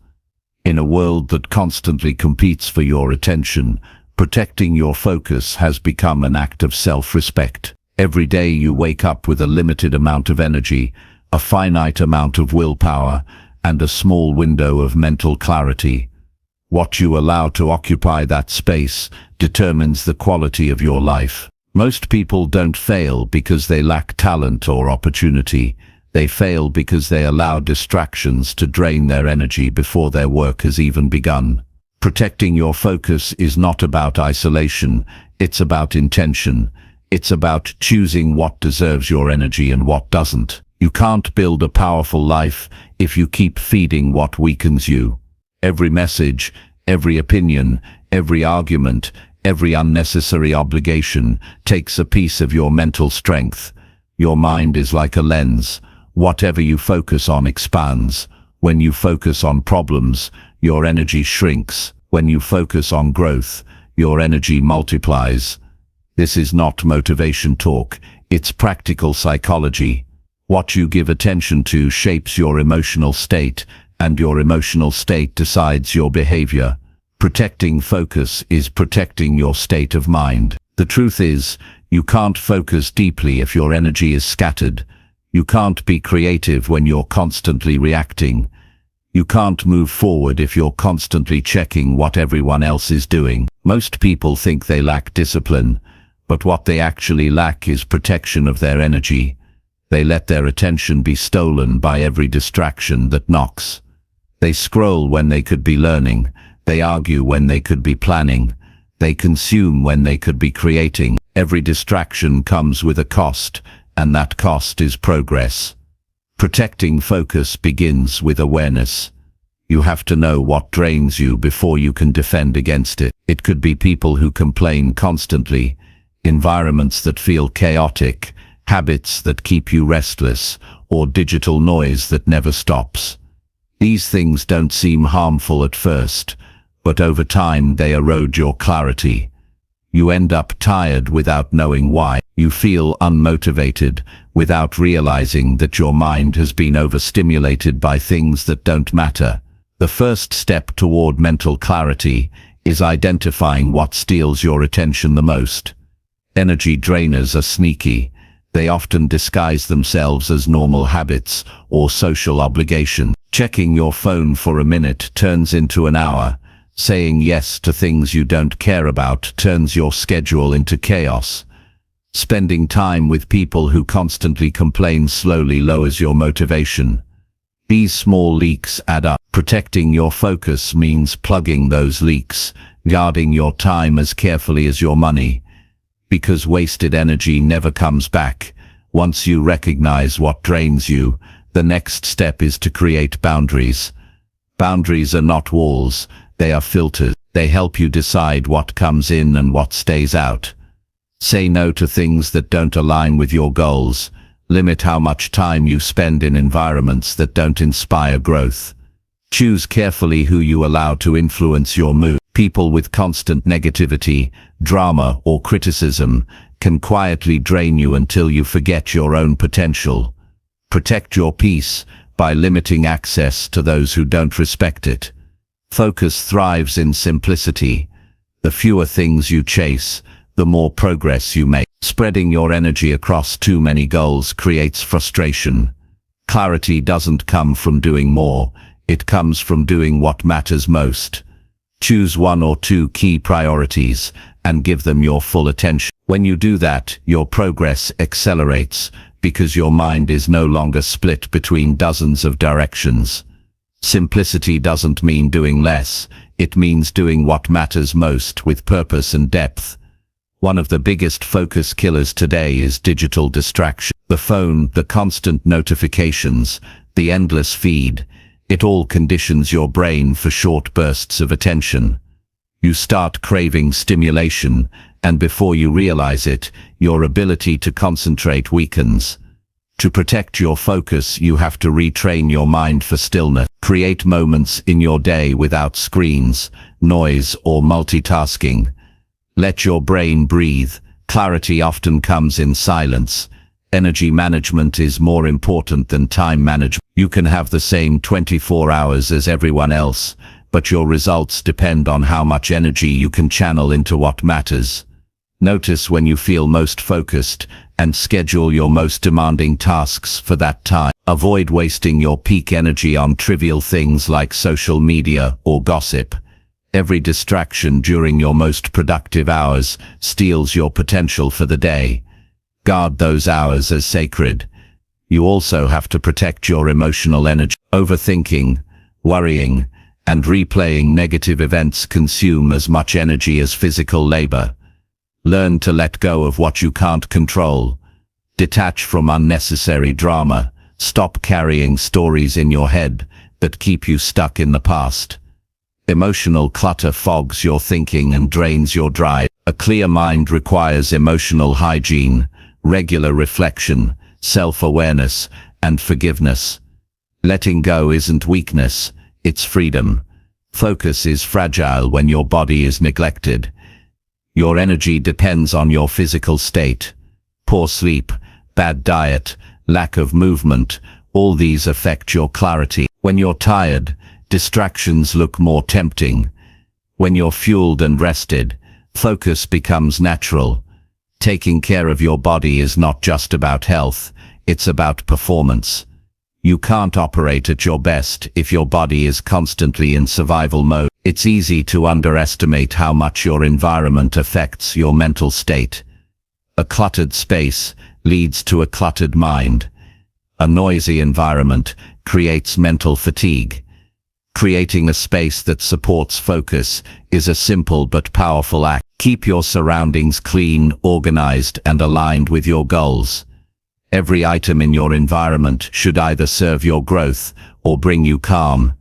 In a world that constantly competes for your attention, protecting your focus has become an act of self-respect. Every day you wake up with a limited amount of energy, a finite amount of willpower, and a small window of mental clarity. What you allow to occupy that space determines the quality of your life. Most people don't fail because they lack talent or opportunity. They fail because they allow distractions to drain their energy before their work has even begun. Protecting your focus is not about isolation, it's about intention. It's about choosing what deserves your energy and what doesn't. You can't build a powerful life if you keep feeding what weakens you. Every message, every opinion, every argument, every unnecessary obligation takes a piece of your mental strength. Your mind is like a lens. Whatever you focus on expands. When you focus on problems, your energy shrinks. When you focus on growth, your energy multiplies. This is not motivation talk, it's practical psychology. What you give attention to shapes your emotional state, and your emotional state decides your behavior. Protecting focus is protecting your state of mind. The truth is, you can't focus deeply if your energy is scattered. You can't be creative when you're constantly reacting. You can't move forward if you're constantly checking what everyone else is doing. Most people think they lack discipline, but what they actually lack is protection of their energy. They let their attention be stolen by every distraction that knocks. They scroll when they could be learning. They argue when they could be planning. They consume when they could be creating. Every distraction comes with a cost, and that cost is progress. Protecting focus begins with awareness. You have to know what drains you before you can defend against it. It could be people who complain constantly, environments that feel chaotic, habits that keep you restless, or digital noise that never stops. These things don't seem harmful at first, but over time they erode your clarity. You end up tired without knowing why. You feel unmotivated without realizing that your mind has been overstimulated by things that don't matter. The first step toward mental clarity is identifying what steals your attention the most. Energy drainers are sneaky. They often disguise themselves as normal habits or social obligation. Checking your phone for a minute turns into an hour. Saying yes to things you don't care about turns your schedule into chaos. Spending time with people who constantly complain slowly lowers your motivation. These small leaks add up. Protecting your focus means plugging those leaks, guarding your time as carefully as your money. Because wasted energy never comes back. Once you recognize what drains you, the next step is to create boundaries. Boundaries are not walls, they are filters. They help you decide what comes in and what stays out. Say no to things that don't align with your goals. Limit how much time you spend in environments that don't inspire growth. Choose carefully who you allow to influence your mood. People with constant negativity, drama, or criticism can quietly drain you until you forget your own potential. Protect your peace by limiting access to those who don't respect it. Focus thrives in simplicity. The fewer things you chase, the more progress you make. Spreading your energy across too many goals creates frustration. Clarity doesn't come from doing more, it comes from doing what matters most. Choose one or two key priorities and give them your full attention. When you do that, your progress accelerates because your mind is no longer split between dozens of directions. Simplicity doesn't mean doing less, it means doing what matters most with purpose and depth. One of the biggest focus killers today is digital distraction. The phone, the constant notifications, the endless feed. It all conditions your brain for short bursts of attention. You start craving stimulation, and before you realize it, your ability to concentrate weakens. To protect your focus, you have to retrain your mind for stillness. Create moments in your day without screens, noise, or multitasking. Let your brain breathe. Clarity often comes in silence. Energy management is more important than time management. You can have the same 24 hours as everyone else, but your results depend on how much energy you can channel into what matters. Notice when you feel most focused and schedule your most demanding tasks for that time. Avoid wasting your peak energy on trivial things like social media or gossip. Every distraction during your most productive hours steals your potential for the day. Guard those hours as sacred. You also have to protect your emotional energy. Overthinking, worrying, and replaying negative events consume as much energy as physical labor. Learn to let go of what you can't control. Detach from unnecessary drama. Stop carrying stories in your head that keep you stuck in the past. Emotional clutter fogs your thinking and drains your drive. A clear mind requires emotional hygiene, regular reflection, self-awareness, and forgiveness. Letting go isn't weakness, it's freedom. Focus is fragile when your body is neglected. Your energy depends on your physical state. Poor sleep, bad diet, lack of movement, all these affect your clarity. When you're tired, distractions look more tempting. When you're fueled and rested, focus becomes natural. Taking care of your body is not just about health, it's about performance. You can't operate at your best if your body is constantly in survival mode. It's easy to underestimate how much your environment affects your mental state. A cluttered space leads to a cluttered mind. A noisy environment creates mental fatigue. Creating a space that supports focus is a simple but powerful act. Keep your surroundings clean, organized, and aligned with your goals. Every item in your environment should either serve your growth or bring you calm.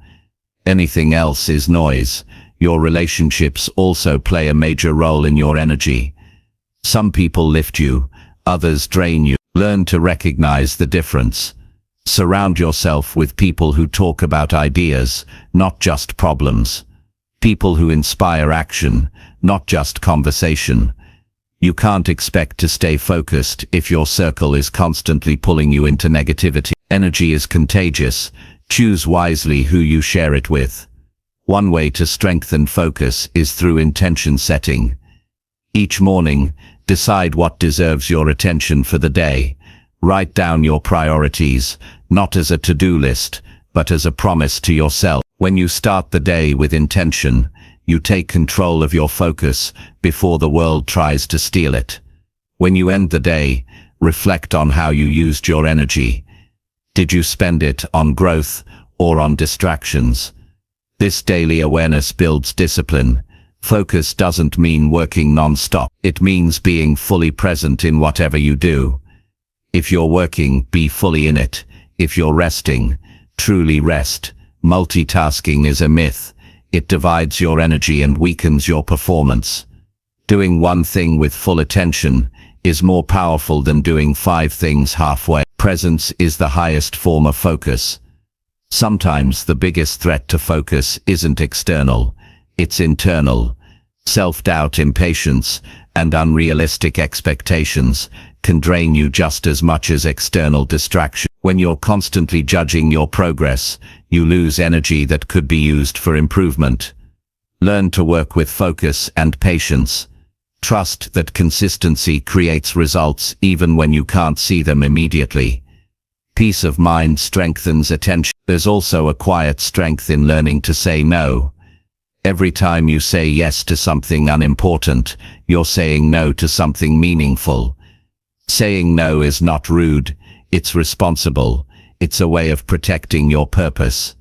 Anything else is noise. Your relationships also play a major role in your energy. Some people lift you, others drain you. Learn to recognize the difference. Surround yourself with people who talk about ideas, not just problems. People who inspire action, not just conversation. You can't expect to stay focused if your circle is constantly pulling you into negativity. Energy is contagious. Choose wisely who you share it with. One way to strengthen focus is through intention setting. Each morning, decide what deserves your attention for the day. Write down your priorities, not as a to-do list, but as a promise to yourself. When you start the day with intention, you take control of your focus before the world tries to steal it. When you end the day, reflect on how you used your energy. Did you spend it on growth or on distractions? This daily awareness builds discipline. Focus doesn't mean working non-stop. It means being fully present in whatever you do. If you're working, be fully in it. If you're resting, truly rest. Multitasking is a myth. It divides your energy and weakens your performance. Doing one thing with full attention is more powerful than doing 5 things halfway. Presence is the highest form of focus. Sometimes the biggest threat to focus isn't external, it's internal. Self-doubt, impatience, and unrealistic expectations can drain you just as much as external distraction. When you're constantly judging your progress, you lose energy that could be used for improvement. Learn to work with focus and patience. Trust that consistency creates results even when you can't see them immediately. Peace of mind strengthens attention. There's also a quiet strength in learning to say no. Every time you say yes to something unimportant, you're saying no to something meaningful. Saying no is not rude, it's responsible. It's a way of protecting your purpose.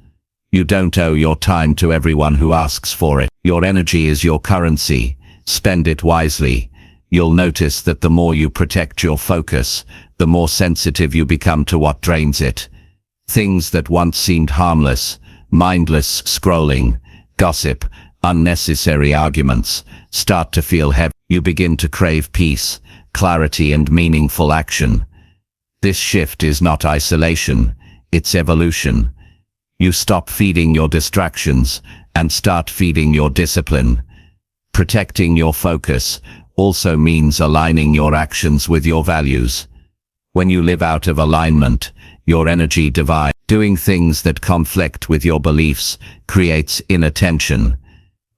You don't owe your time to everyone who asks for it. Your energy is your currency. Spend it wisely. You'll notice that the more you protect your focus, the more sensitive you become to what drains it. Things that once seemed harmless, mindless scrolling, gossip, unnecessary arguments, start to feel heavy. You begin to crave peace, clarity, and meaningful action. This shift is not isolation, it's evolution. You stop feeding your distractions and start feeding your discipline. Protecting your focus also means aligning your actions with your values. When you live out of alignment, your energy divides. Doing things that conflict with your beliefs creates inattention.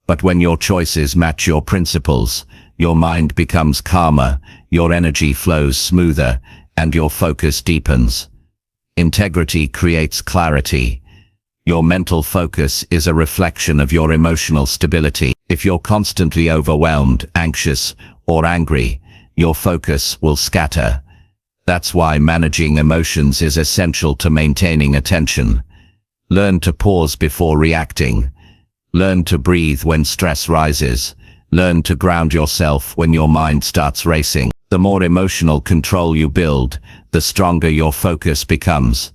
But when your choices match your principles, your mind becomes calmer, your energy flows smoother, and your focus deepens. Integrity creates clarity. Your mental focus is a reflection of your emotional stability. If you're constantly overwhelmed, anxious, or angry, your focus will scatter. That's why managing emotions is essential to maintaining attention. Learn to pause before reacting. Learn to breathe when stress rises. Learn to ground yourself when your mind starts racing. The more emotional control you build, the stronger your focus becomes.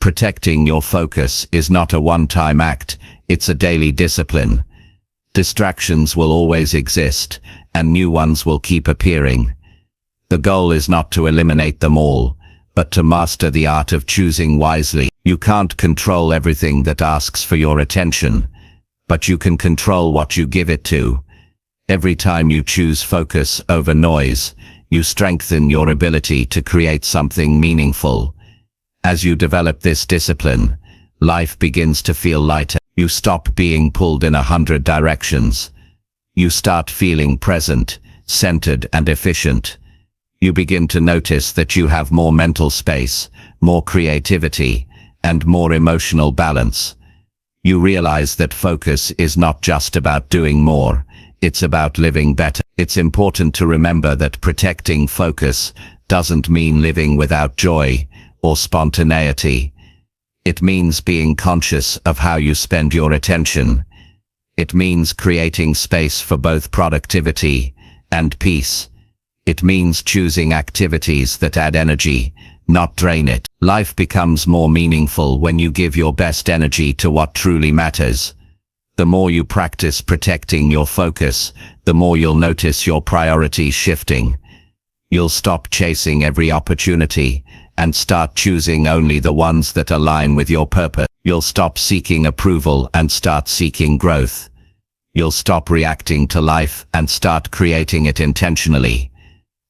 Protecting your focus is not a one-time act, it's a daily discipline. Distractions will always exist, and new ones will keep appearing. The goal is not to eliminate them all, but to master the art of choosing wisely. You can't control everything that asks for your attention, but you can control what you give it to. Every time you choose focus over noise, you strengthen your ability to create something meaningful. As you develop this discipline, life begins to feel lighter. You stop being pulled in 100 directions. You start feeling present, centered, and efficient. You begin to notice that you have more mental space, more creativity, and more emotional balance. You realize that focus is not just about doing more, it's about living better. It's important to remember that protecting focus doesn't mean living without joy or spontaneity. It means being conscious of how you spend your attention. It means creating space for both productivity and peace. It means choosing activities that add energy, not drain it. Life becomes more meaningful when you give your best energy to what truly matters. The more you practice protecting your focus, the more you'll notice your priorities shifting. You'll stop chasing every opportunity and start choosing only the ones that align with your purpose. You'll stop seeking approval and start seeking growth. You'll stop reacting to life and start creating it intentionally.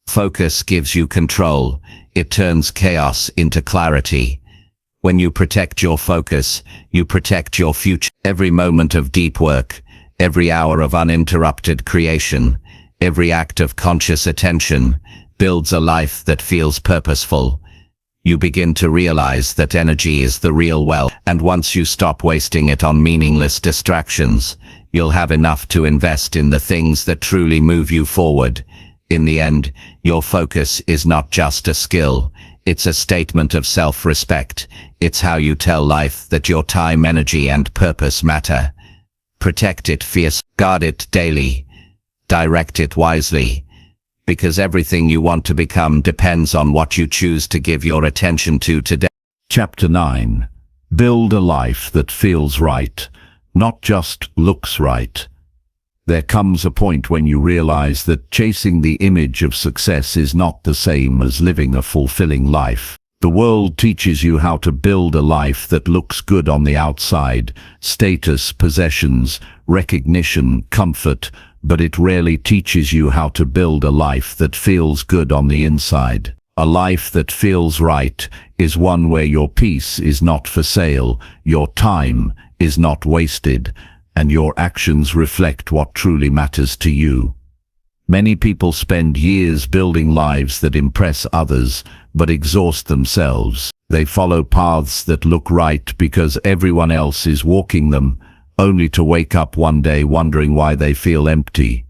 Focus gives you control. It turns chaos into clarity. When you protect your focus, you protect your future. Every moment of deep work, every hour of uninterrupted creation, every act of conscious attention builds a life that feels purposeful. You begin to realize that energy is the real wealth, and once you stop wasting it on meaningless distractions, you'll have enough to invest in the things that truly move you forward. In the end, your focus is not just a skill, it's a statement of self-respect. It's how you tell life that your time, energy, and purpose matter. Protect it fiercely, guard it daily, direct it wisely, because everything you want to become depends on what you choose to give your attention to today. Chapter 9. Build a life that feels right, not just looks right. There comes a point when you realize that chasing the image of success is not the same as living a fulfilling life. The world teaches you how to build a life that looks good on the outside, status, possessions, recognition, comfort, but it rarely teaches you how to build a life that feels good on the inside. A life that feels right is one where your peace is not for sale, your time is not wasted, and your actions reflect what truly matters to you. Many people spend years building lives that impress others, but exhaust themselves. They follow paths that look right because everyone else is walking them, only to wake up one day wondering why they feel empty.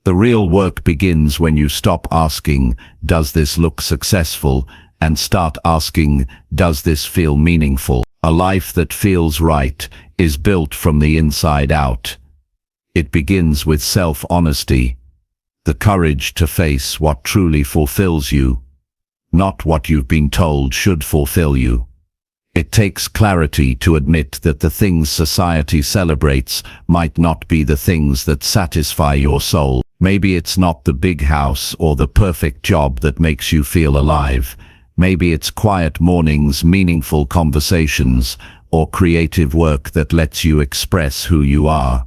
The real work begins when you stop asking, "Does this look successful?" and start asking, "Does this feel meaningful?" A life that feels right is built from the inside out. It begins with self-honesty, the courage to face what truly fulfills you, not what you've been told should fulfill you. It takes clarity to admit that the things society celebrates might not be the things that satisfy your soul. Maybe it's not the big house or the perfect job that makes you feel alive. Maybe it's quiet mornings, meaningful conversations, or creative work that lets you express who you are.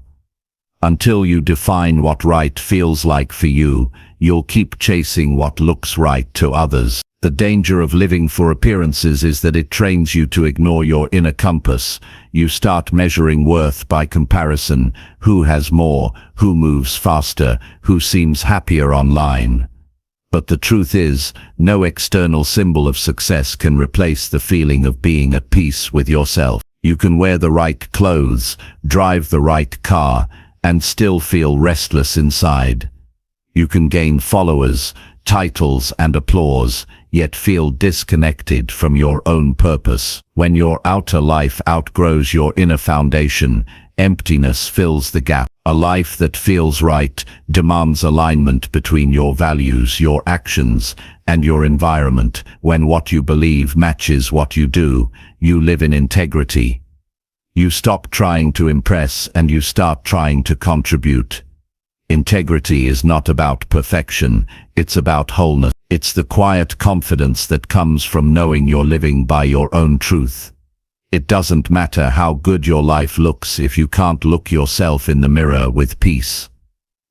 Until you define what right feels like for you, you'll keep chasing what looks right to others. The danger of living for appearances is that it trains you to ignore your inner compass. You start measuring worth by comparison: who has more, who moves faster, who seems happier online. But the truth is, no external symbol of success can replace the feeling of being at peace with yourself. You can wear the right clothes, drive the right car, and still feel restless inside. You can gain followers, titles, and applause, yet feel disconnected from your own purpose. When your outer life outgrows your inner foundation, emptiness fills the gap. A life that feels right demands alignment between your values, your actions, and your environment. When what you believe matches what you do, you live in integrity. You stop trying to impress and you start trying to contribute. Integrity is not about perfection, it's about wholeness. It's the quiet confidence that comes from knowing you're living by your own truth. It doesn't matter how good your life looks if you can't look yourself in the mirror with peace.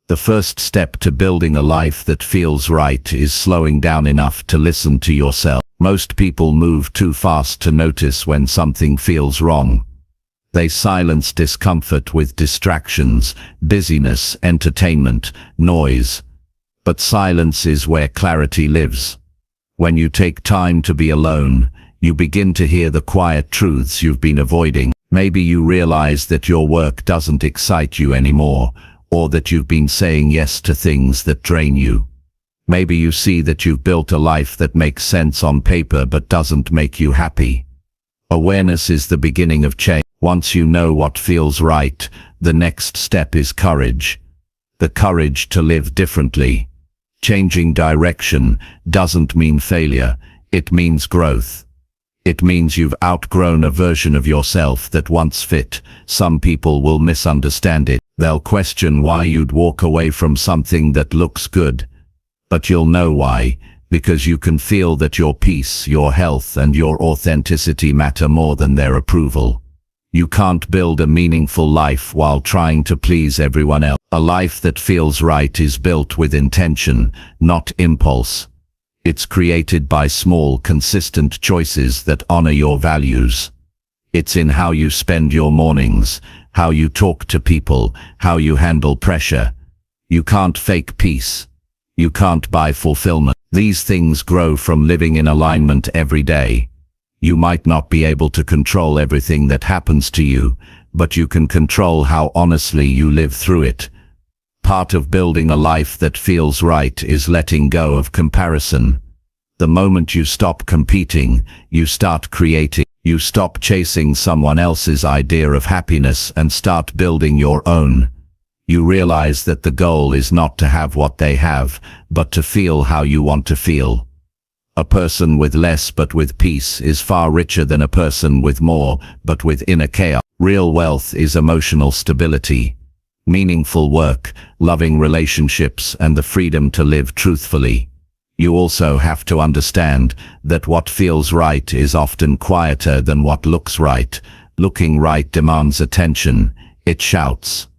The first step to building a life that feels right is slowing down enough to listen to yourself. Most people move too fast to notice when something feels wrong. They silence discomfort with distractions, busyness, entertainment, noise. But silence is where clarity lives. When you take time to be alone, you begin to hear the quiet truths you've been avoiding. Maybe you realize that your work doesn't excite you anymore, or that you've been saying yes to things that drain you. Maybe you see that you've built a life that makes sense on paper but doesn't make you happy. Awareness is the beginning of change. Once you know what feels right, the next step is courage. The courage to live differently. Changing direction doesn't mean failure, it means growth. It means you've outgrown a version of yourself that once fit. Some people will misunderstand it. They'll question why you'd walk away from something that looks good. But you'll know why, because you can feel that your peace, your health, and your authenticity matter more than their approval. You can't build a meaningful life while trying to please everyone else. A life that feels right is built with intention, not impulse. It's created by small, consistent choices that honor your values. It's in how you spend your mornings, how you talk to people, how you handle pressure. You can't fake peace. You can't buy fulfillment. These things grow from living in alignment every day. You might not be able to control everything that happens to you, but you can control how honestly you live through it. Part of building a life that feels right is letting go of comparison. The moment you stop competing, you start creating. You stop chasing someone else's idea of happiness and start building your own. You realize that the goal is not to have what they have, but to feel how you want to feel. A person with less but with peace is far richer than a person with more but with inner chaos. Real wealth is emotional stability, meaningful work, loving relationships, and the freedom to live truthfully. You also have to understand that what feels right is often quieter than what looks right. Looking right demands attention. It shouts.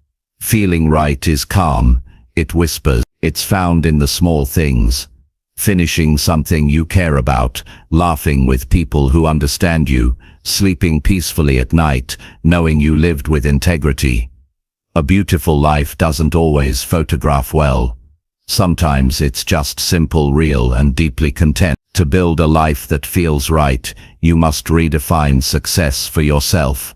Feeling right is calm. It whispers. It's found in the small things. Finishing something you care about, laughing with people who understand you, sleeping peacefully at night, knowing you lived with integrity. A beautiful life doesn't always photograph well. Sometimes it's just simple, real, and deeply content. To build a life that feels right, you must redefine success for yourself.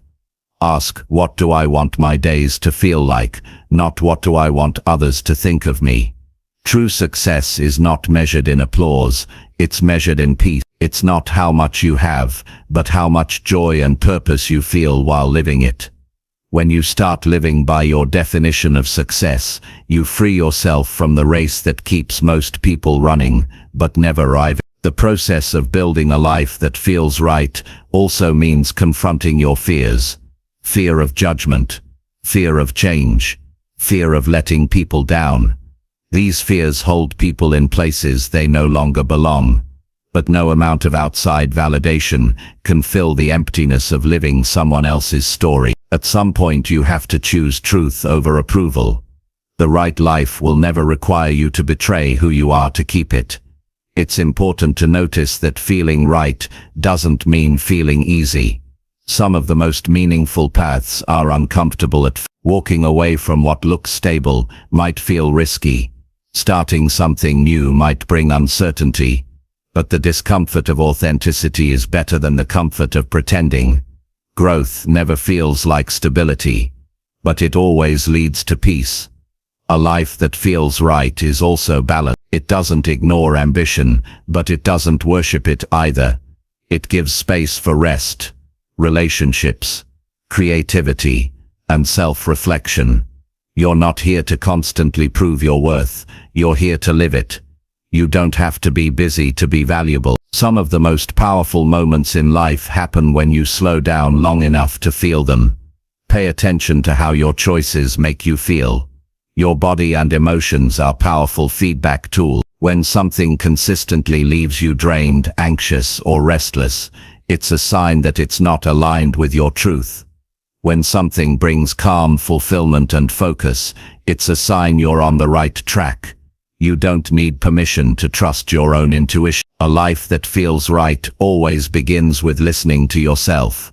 Ask, what do I want my days to feel like, not what do I want others to think of me. True success is not measured in applause, it's measured in peace. It's not how much you have, but how much joy and purpose you feel while living it. When you start living by your definition of success, you free yourself from the race that keeps most people running, but never arriving. The process of building a life that feels right also means confronting your fears. Fear of judgment, fear of change, fear of letting people down. These fears hold people in places they no longer belong. But no amount of outside validation can fill the emptiness of living someone else's story. At some point you have to choose truth over approval. The right life will never require you to betray who you are to keep it. It's important to notice that feeling right doesn't mean feeling easy. Some of the most meaningful paths are uncomfortable at first. Walking away from what looks stable might feel risky. Starting something new might bring uncertainty. But the discomfort of authenticity is better than the comfort of pretending. Growth never feels like stability, but it always leads to peace. A life that feels right is also balanced. It doesn't ignore ambition, but it doesn't worship it either. It gives space for rest, relationships, creativity, and self-reflection. You're not here to constantly prove your worth, you're here to live it. You don't have to be busy to be valuable. Some of the most powerful moments in life happen when you slow down long enough to feel them. Pay attention to how your choices make you feel. Your body and emotions are powerful feedback tools. When something consistently leaves you drained, anxious, or restless, it's a sign that it's not aligned with your truth. When something brings calm, fulfillment, and focus, it's a sign you're on the right track. You don't need permission to trust your own intuition. A life that feels right always begins with listening to yourself.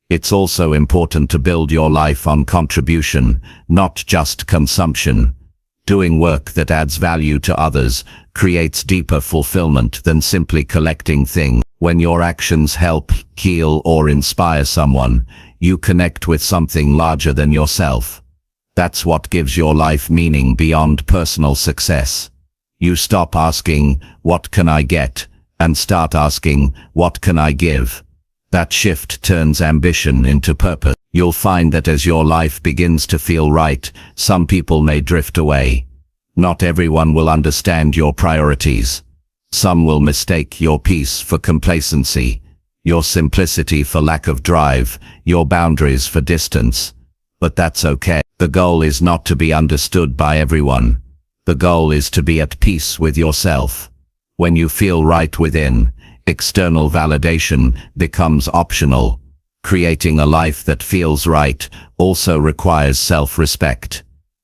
It's also important to build your life on contribution, not just consumption. Doing work that adds value to others creates deeper fulfillment than simply collecting things. When your actions help, heal, or inspire someone, you connect with something larger than yourself. That's what gives your life meaning beyond personal success. You stop asking, "What can I get?" and start asking, "What can I give?" That shift turns ambition into purpose. You'll find that as your life begins to feel right, some people may drift away. Not everyone will understand your priorities. Some will mistake your peace for complacency, your simplicity for lack of drive, your boundaries for distance. But that's okay. The goal is not to be understood by everyone. The goal is to be at peace with yourself. When you feel right within, external validation becomes optional. Creating a life that feels right also requires self-respect.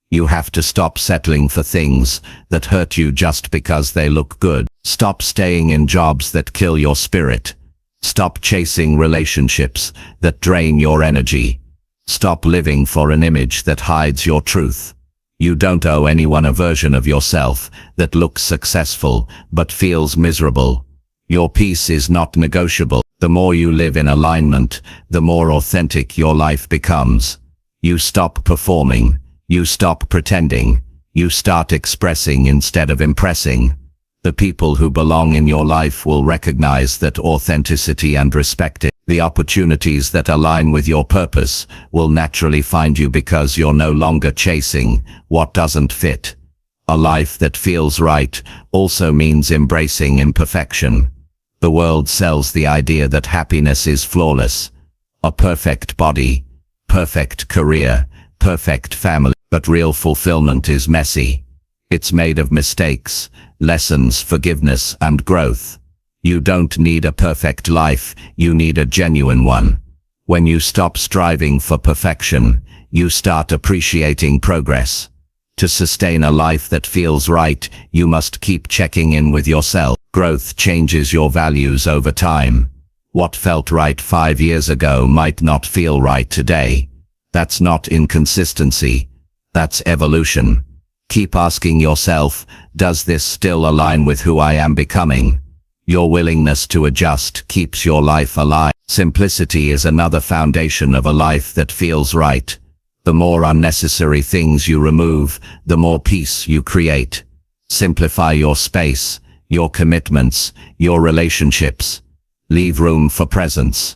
You have to stop settling for things that hurt you just because they look good. Stop staying in jobs that kill your spirit. Stop chasing relationships that drain your energy. Stop living for an image that hides your truth. You don't owe anyone a version of yourself that looks successful but feels miserable. Your peace is not negotiable. The more you live in alignment, the more authentic your life becomes. You stop performing. You stop pretending. You start expressing instead of impressing. The people who belong in your life will recognize that authenticity and respect it. The opportunities that align with your purpose will naturally find you because you're no longer chasing what doesn't fit. A life that feels right also means embracing imperfection. The world sells the idea that happiness is flawless. A perfect body, perfect career, perfect family. But real fulfillment is messy. It's made of mistakes, lessons, forgiveness, and growth. You don't need a perfect life, you need a genuine one. When you stop striving for perfection, you start appreciating progress. To sustain a life that feels right, you must keep checking in with yourself. Growth changes your values over time. What felt right 5 years ago might not feel right today. That's not inconsistency. That's evolution. Keep asking yourself, does this still align with who I am becoming? Your willingness to adjust keeps your life alive. Simplicity is another foundation of a life that feels right. The more unnecessary things you remove, the more peace you create. Simplify your space, your commitments, your relationships. Leave room for presence.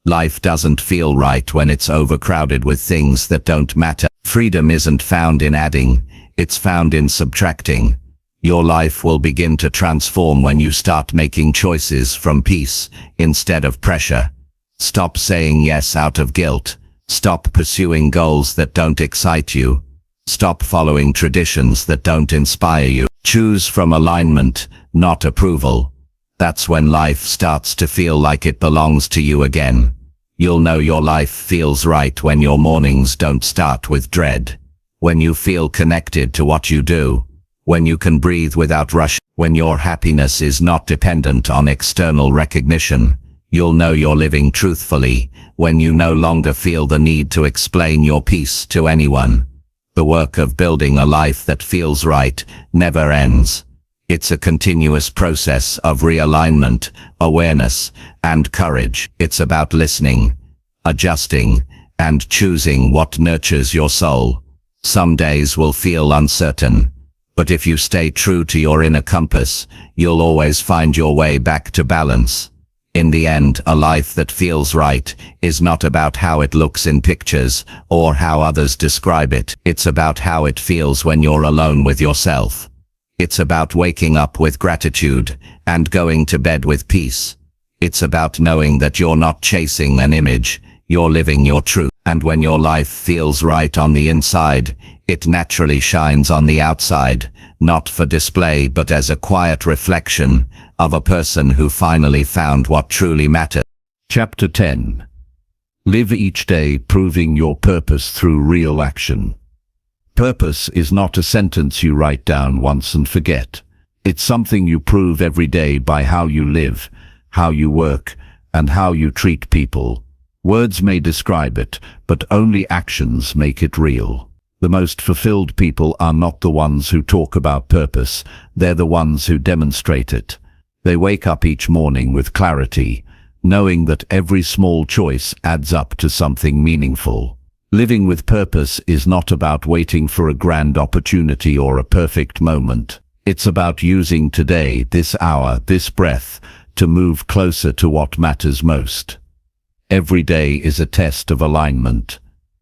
Life doesn't feel right when it's overcrowded with things that don't matter. Freedom isn't found in adding, it's found in subtracting. Your life will begin to transform when you start making choices from peace instead of pressure. Stop saying yes out of guilt. Stop pursuing goals that don't excite you. Stop following traditions that don't inspire you. Choose from alignment, not approval. That's when life starts to feel like it belongs to you again. You'll know your life feels right when your mornings don't start with dread. When you feel connected to what you do. When you can breathe without rush. When your happiness is not dependent on external recognition. You'll know you're living truthfully. When you no longer feel the need to explain your peace to anyone. The work of building a life that feels right never ends. It's a continuous process of realignment, awareness, and courage. It's about listening, adjusting, and choosing what nurtures your soul. Some days will feel uncertain, but if you stay true to your inner compass, you'll always find your way back to balance. In the end, a life that feels right is not about how it looks in pictures or how others describe it. It's about how it feels when you're alone with yourself. It's about waking up with gratitude and going to bed with peace. It's about knowing that you're not chasing an image, you're living your truth. And when your life feels right on the inside, it naturally shines on the outside, not for display but as a quiet reflection of a person who finally found what truly matters. Chapter 10. Live each day proving your purpose through real action. Purpose is not a sentence you write down once and forget. It's something you prove every day by how you live, how you work, and how you treat people. Words may describe it, but only actions make it real. The most fulfilled people are not the ones who talk about purpose, they're the ones who demonstrate it. They wake up each morning with clarity, knowing that every small choice adds up to something meaningful. Living with purpose is not about waiting for a grand opportunity or a perfect moment. It's about using today, this hour, this breath, to move closer to what matters most. Every day is a test of alignment.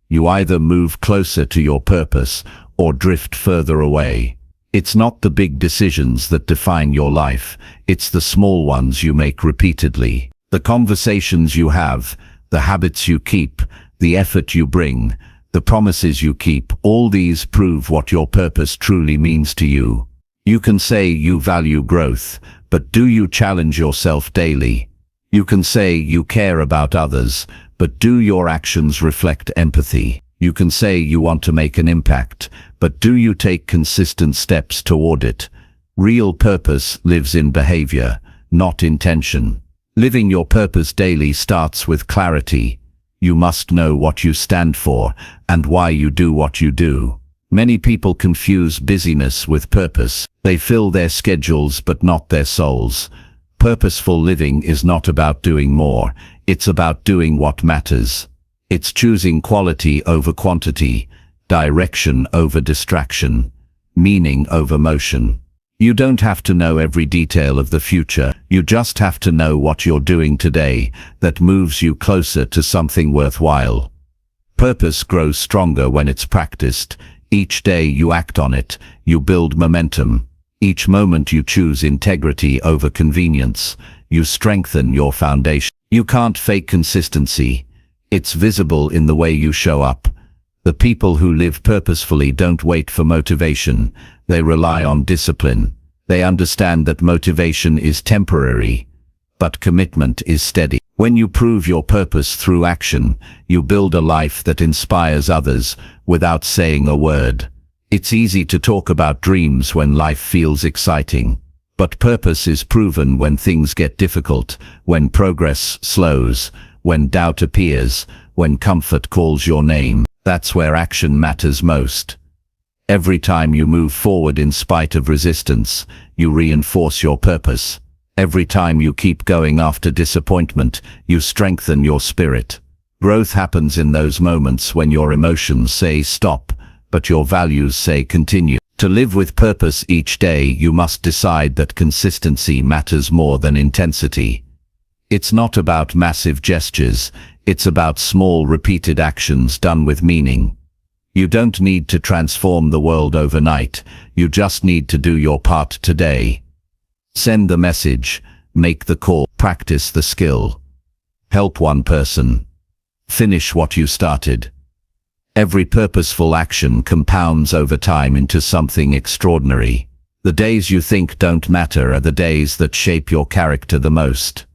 You either move closer to your purpose or drift further away. It's not the big decisions that define your life, it's the small ones you make repeatedly. The conversations you have, the habits you keep, the effort you bring, the promises you keep, all these prove what your purpose truly means to you. You can say you value growth, but do you challenge yourself daily? You can say you care about others, but do your actions reflect empathy? You can say you want to make an impact, but do you take consistent steps toward it? Real purpose lives in behavior, not intention. Living your purpose daily starts with clarity. You must know what you stand for and why you do what you do. Many people confuse busyness with purpose. They fill their schedules but not their souls. Purposeful living is not about doing more, it's about doing what matters. It's choosing quality over quantity, direction over distraction, meaning over motion. You don't have to know every detail of the future, you just have to know what you're doing today that moves you closer to something worthwhile. Purpose grows stronger when it's practiced. Each day you act on it, you build momentum. Each moment you choose integrity over convenience, you strengthen your foundation. You can't fake consistency. It's visible in the way you show up. The people who live purposefully don't wait for motivation, they rely on discipline. They understand that motivation is temporary, but commitment is steady. When you prove your purpose through action, you build a life that inspires others without saying a word. It's easy to talk about dreams when life feels exciting, but purpose is proven when things get difficult, when progress slows, when doubt appears, when comfort calls your name. That's where action matters most. Every time you move forward in spite of resistance, you reinforce your purpose. Every time you keep going after disappointment, you strengthen your spirit. Growth happens in those moments when your emotions say stop, but your values say continue. To live with purpose each day, you must decide that consistency matters more than intensity. It's not about massive gestures, it's about small repeated actions done with meaning. You don't need to transform the world overnight, you just need to do your part today. Send the message, make the call, practice the skill. Help one person. Finish what you started. Every purposeful action compounds over time into something extraordinary. The days you think don't matter are the days that shape your character the most.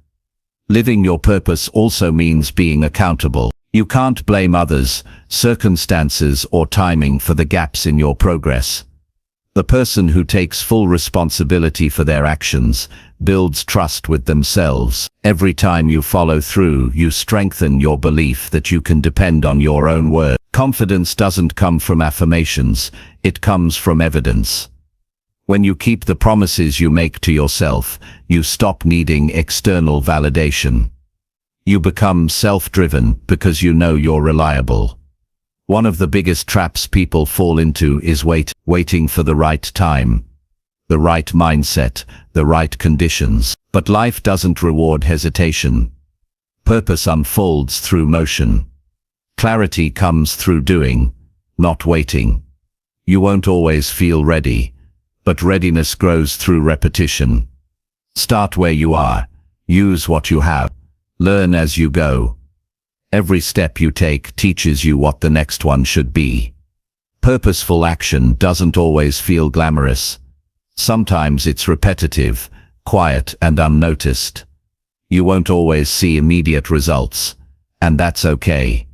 Living your purpose also means being accountable. You can't blame others, circumstances, or timing for the gaps in your progress. The person who takes full responsibility for their actions builds trust with themselves. Every time you follow through, you strengthen your belief that you can depend on your own word. Confidence doesn't come from affirmations, it comes from evidence. When you keep the promises you make to yourself, you stop needing external validation. You become self-driven because you know you're reliable. One of the biggest traps people fall into is waiting for the right time, the right mindset, the right conditions. But life doesn't reward hesitation. Purpose unfolds through motion. Clarity comes through doing, not waiting. You won't always feel ready, but readiness grows through repetition. Start where you are, use what you have, learn as you go. Every step you take teaches you what the next one should be. Purposeful action doesn't always feel glamorous. Sometimes it's repetitive, quiet, and unnoticed. You won't always see immediate results, and that's okay.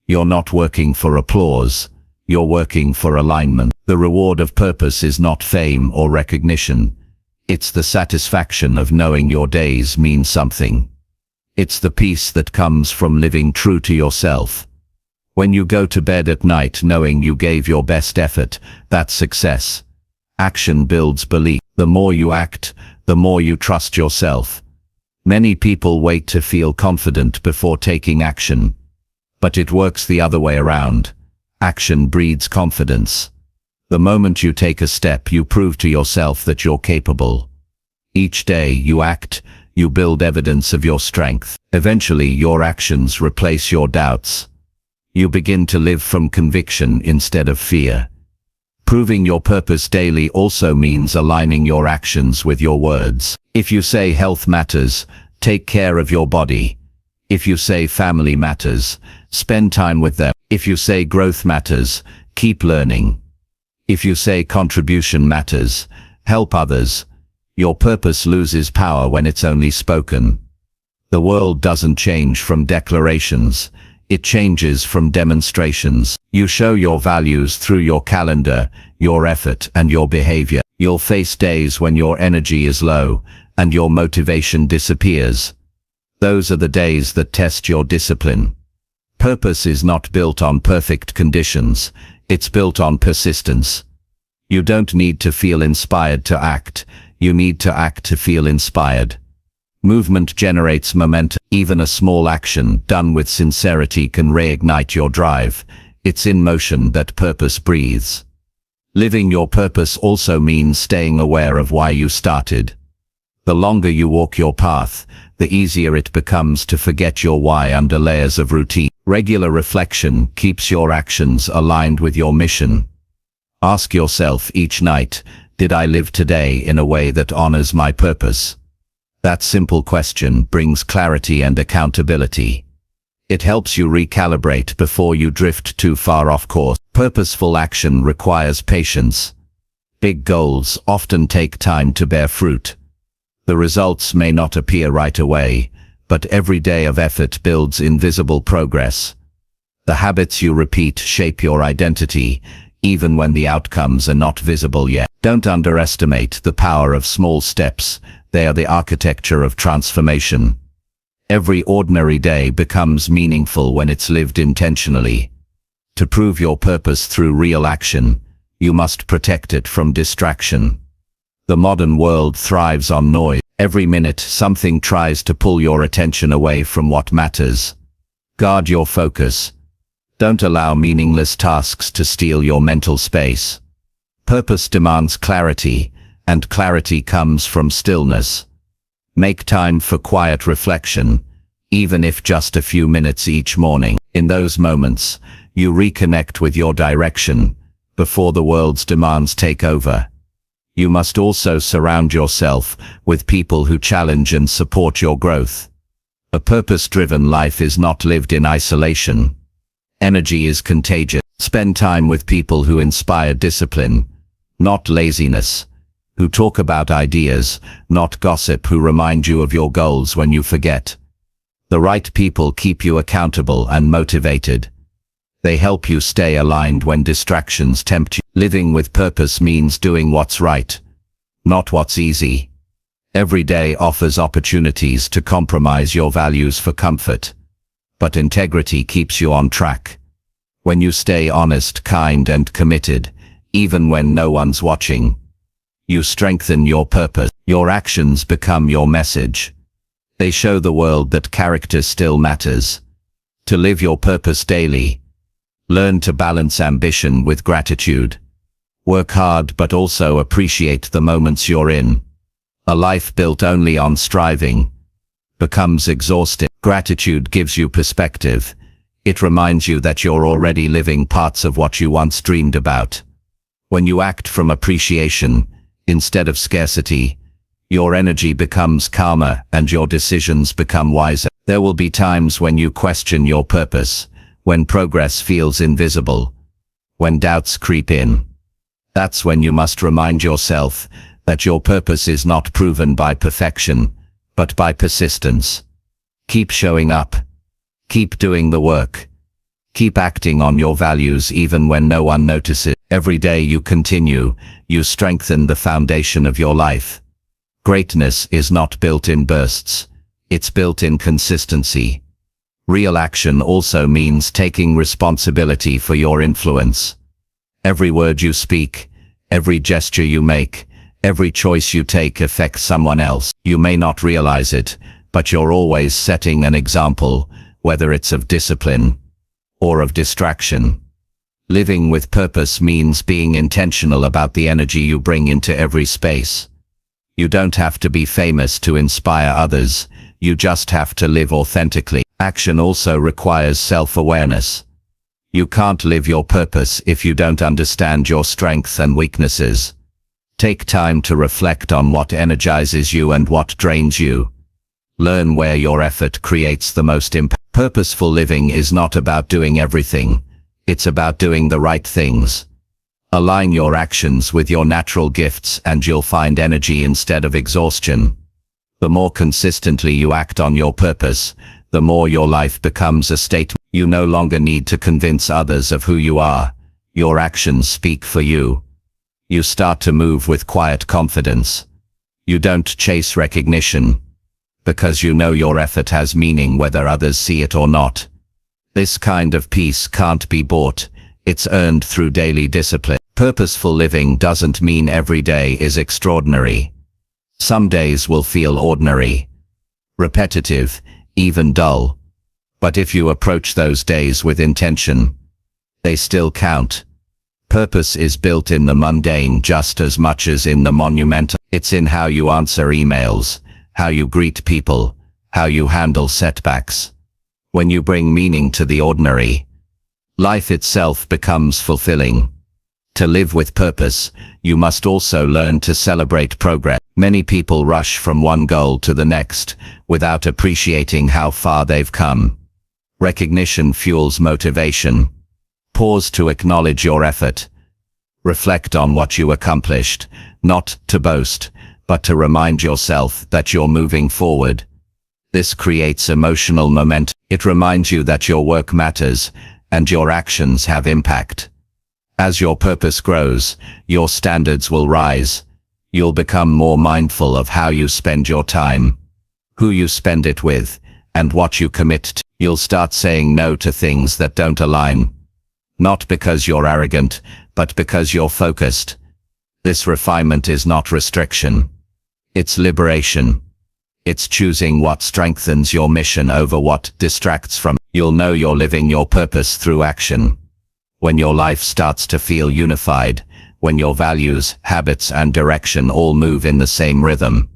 You're not working for applause, you're working for alignment. The reward of purpose is not fame or recognition. It's the satisfaction of knowing your days mean something. It's the peace that comes from living true to yourself. When you go to bed at night knowing you gave your best effort, that's success. Action builds belief. The more you act, the more you trust yourself. Many people wait to feel confident before taking action. But it works the other way around. Action breeds confidence. The moment you take a step, you prove to yourself that you're capable. Each day you act, you build evidence of your strength. Eventually, your actions replace your doubts. You begin to live from conviction instead of fear. Proving your purpose daily also means aligning your actions with your words. If you say health matters, take care of your body. If you say family matters, spend time with them. If you say growth matters, keep learning. If you say contribution matters, help others. Your purpose loses power when it's only spoken. The world doesn't change from declarations, it changes from demonstrations. You show your values through your calendar, your effort, and your behavior. You'll face days when your energy is low, and your motivation disappears. Those are the days that test your discipline. Purpose is not built on perfect conditions, it's built on persistence. You don't need to feel inspired to act, you need to act to feel inspired. Movement generates momentum. Even a small action done with sincerity can reignite your drive. It's in motion that purpose breathes. Living your purpose also means staying aware of why you started. The longer you walk your path, the easier it becomes to forget your why under layers of routine. Regular reflection keeps your actions aligned with your mission. Ask yourself each night, did I live today in a way that honors my purpose? That simple question brings clarity and accountability. It helps you recalibrate before you drift too far off course. Purposeful action requires patience. Big goals often take time to bear fruit. The results may not appear right away, but every day of effort builds invisible progress. The habits you repeat shape your identity, even when the outcomes are not visible yet. Don't underestimate the power of small steps. They are the architecture of transformation. Every ordinary day becomes meaningful when it's lived intentionally. To prove your purpose through real action, you must protect it from distraction. The modern world thrives on noise. Every minute, something tries to pull your attention away from what matters. Guard your focus. Don't allow meaningless tasks to steal your mental space. Purpose demands clarity, and clarity comes from stillness. Make time for quiet reflection, even if just a few minutes each morning. In those moments, you reconnect with your direction, before the world's demands take over. You must also surround yourself with people who challenge and support your growth. A purpose-driven life is not lived in isolation. Energy is contagious. Spend time with people who inspire discipline, not laziness. who talk about ideas, not gossip, who remind you of your goals when you forget. The right people keep you accountable and motivated. They help you stay aligned when distractions tempt you. Living with purpose means doing what's right, not what's easy. Every day offers opportunities to compromise your values for comfort, but integrity keeps you on track. When you stay honest, kind, and committed, even when no one's watching, you strengthen your purpose. Your actions become your message. They show the world that character still matters. To live your purpose daily, learn to balance ambition with gratitude. Work hard but also appreciate the moments you're in. A life built only on striving becomes exhausting. Gratitude gives you perspective. It reminds you that you're already living parts of what you once dreamed about. When you act from appreciation instead of scarcity, your energy becomes calmer and your decisions become wiser. There will be times when you question your purpose, when progress feels invisible, when doubts creep in. That's when you must remind yourself that your purpose is not proven by perfection, but by persistence. Keep showing up. Keep doing the work. Keep acting on your values even when no one notices. Every day you continue, you strengthen the foundation of your life. Greatness is not built in bursts. It's built in consistency. Real action also means taking responsibility for your influence. Every word you speak, every gesture you make, every choice you take affects someone else. You may not realize it, but you're always setting an example, whether it's of discipline or of distraction. Living with purpose means being intentional about the energy you bring into every space. You don't have to be famous to inspire others, you just have to live authentically. Action also requires self-awareness. You can't live your purpose if you don't understand your strengths and weaknesses. Take time to reflect on what energizes you and what drains you. Learn where your effort creates the most impact. Purposeful living is not about doing everything. It's about doing the right things. Align your actions with your natural gifts and you'll find energy instead of exhaustion. The more consistently you act on your purpose, the more your life becomes a statement. You no longer need to convince others of who you are. Your actions speak for you. You start to move with quiet confidence. You don't chase recognition, because you know your effort has meaning whether others see it or not. This kind of peace can't be bought. It's earned through daily discipline. Purposeful living doesn't mean every day is extraordinary. Some days will feel ordinary, repetitive, even dull. But if you approach those days with intention, they still count. Purpose is built in the mundane just as much as in the monumental. It's in how you answer emails, how you greet people, how you handle setbacks. When you bring meaning to the ordinary, life itself becomes fulfilling. To live with purpose, you must also learn to celebrate progress. Many people rush from one goal to the next, without appreciating how far they've come. Recognition fuels motivation. Pause to acknowledge your effort. Reflect on what you accomplished, not to boast, but to remind yourself that you're moving forward. This creates emotional momentum. It reminds you that your work matters, and your actions have impact. As your purpose grows, your standards will rise. You'll become more mindful of how you spend your time, who you spend it with, and what you commit to. You'll start saying no to things that don't align. Not because you're arrogant, but because you're focused. This refinement is not restriction. It's liberation. It's choosing what strengthens your mission over what distracts from. You'll know you're living your purpose through action. When your life starts to feel unified, when your values, habits, and direction all move in the same rhythm,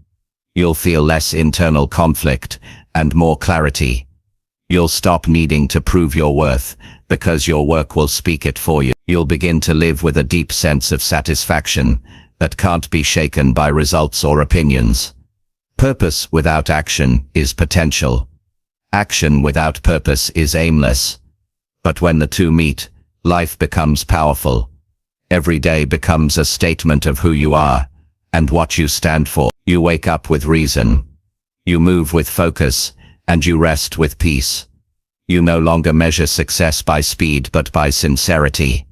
you'll feel less internal conflict and more clarity. You'll stop needing to prove your worth, because your work will speak it for you. You'll begin to live with a deep sense of satisfaction that can't be shaken by results or opinions. Purpose without action is potential. Action without purpose is aimless. But when the two meet, life becomes powerful. Every day becomes a statement of who you are, and what you stand for. You wake up with reason. You move with focus, and you rest with peace. You no longer measure success by speed but by sincerity.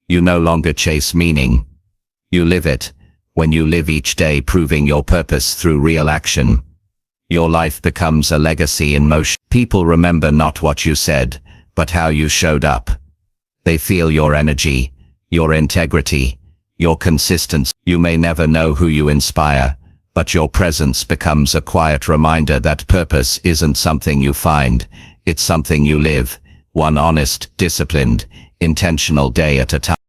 You no longer chase meaning. You live it. When you live each day proving your purpose through real action, your life becomes a legacy in motion. People remember not what you said, but how you showed up. They feel your energy, your integrity, your consistency. You may never know who you inspire, but your presence becomes a quiet reminder that purpose isn't something you find, it's something you live, one honest, disciplined, intentional day at a time.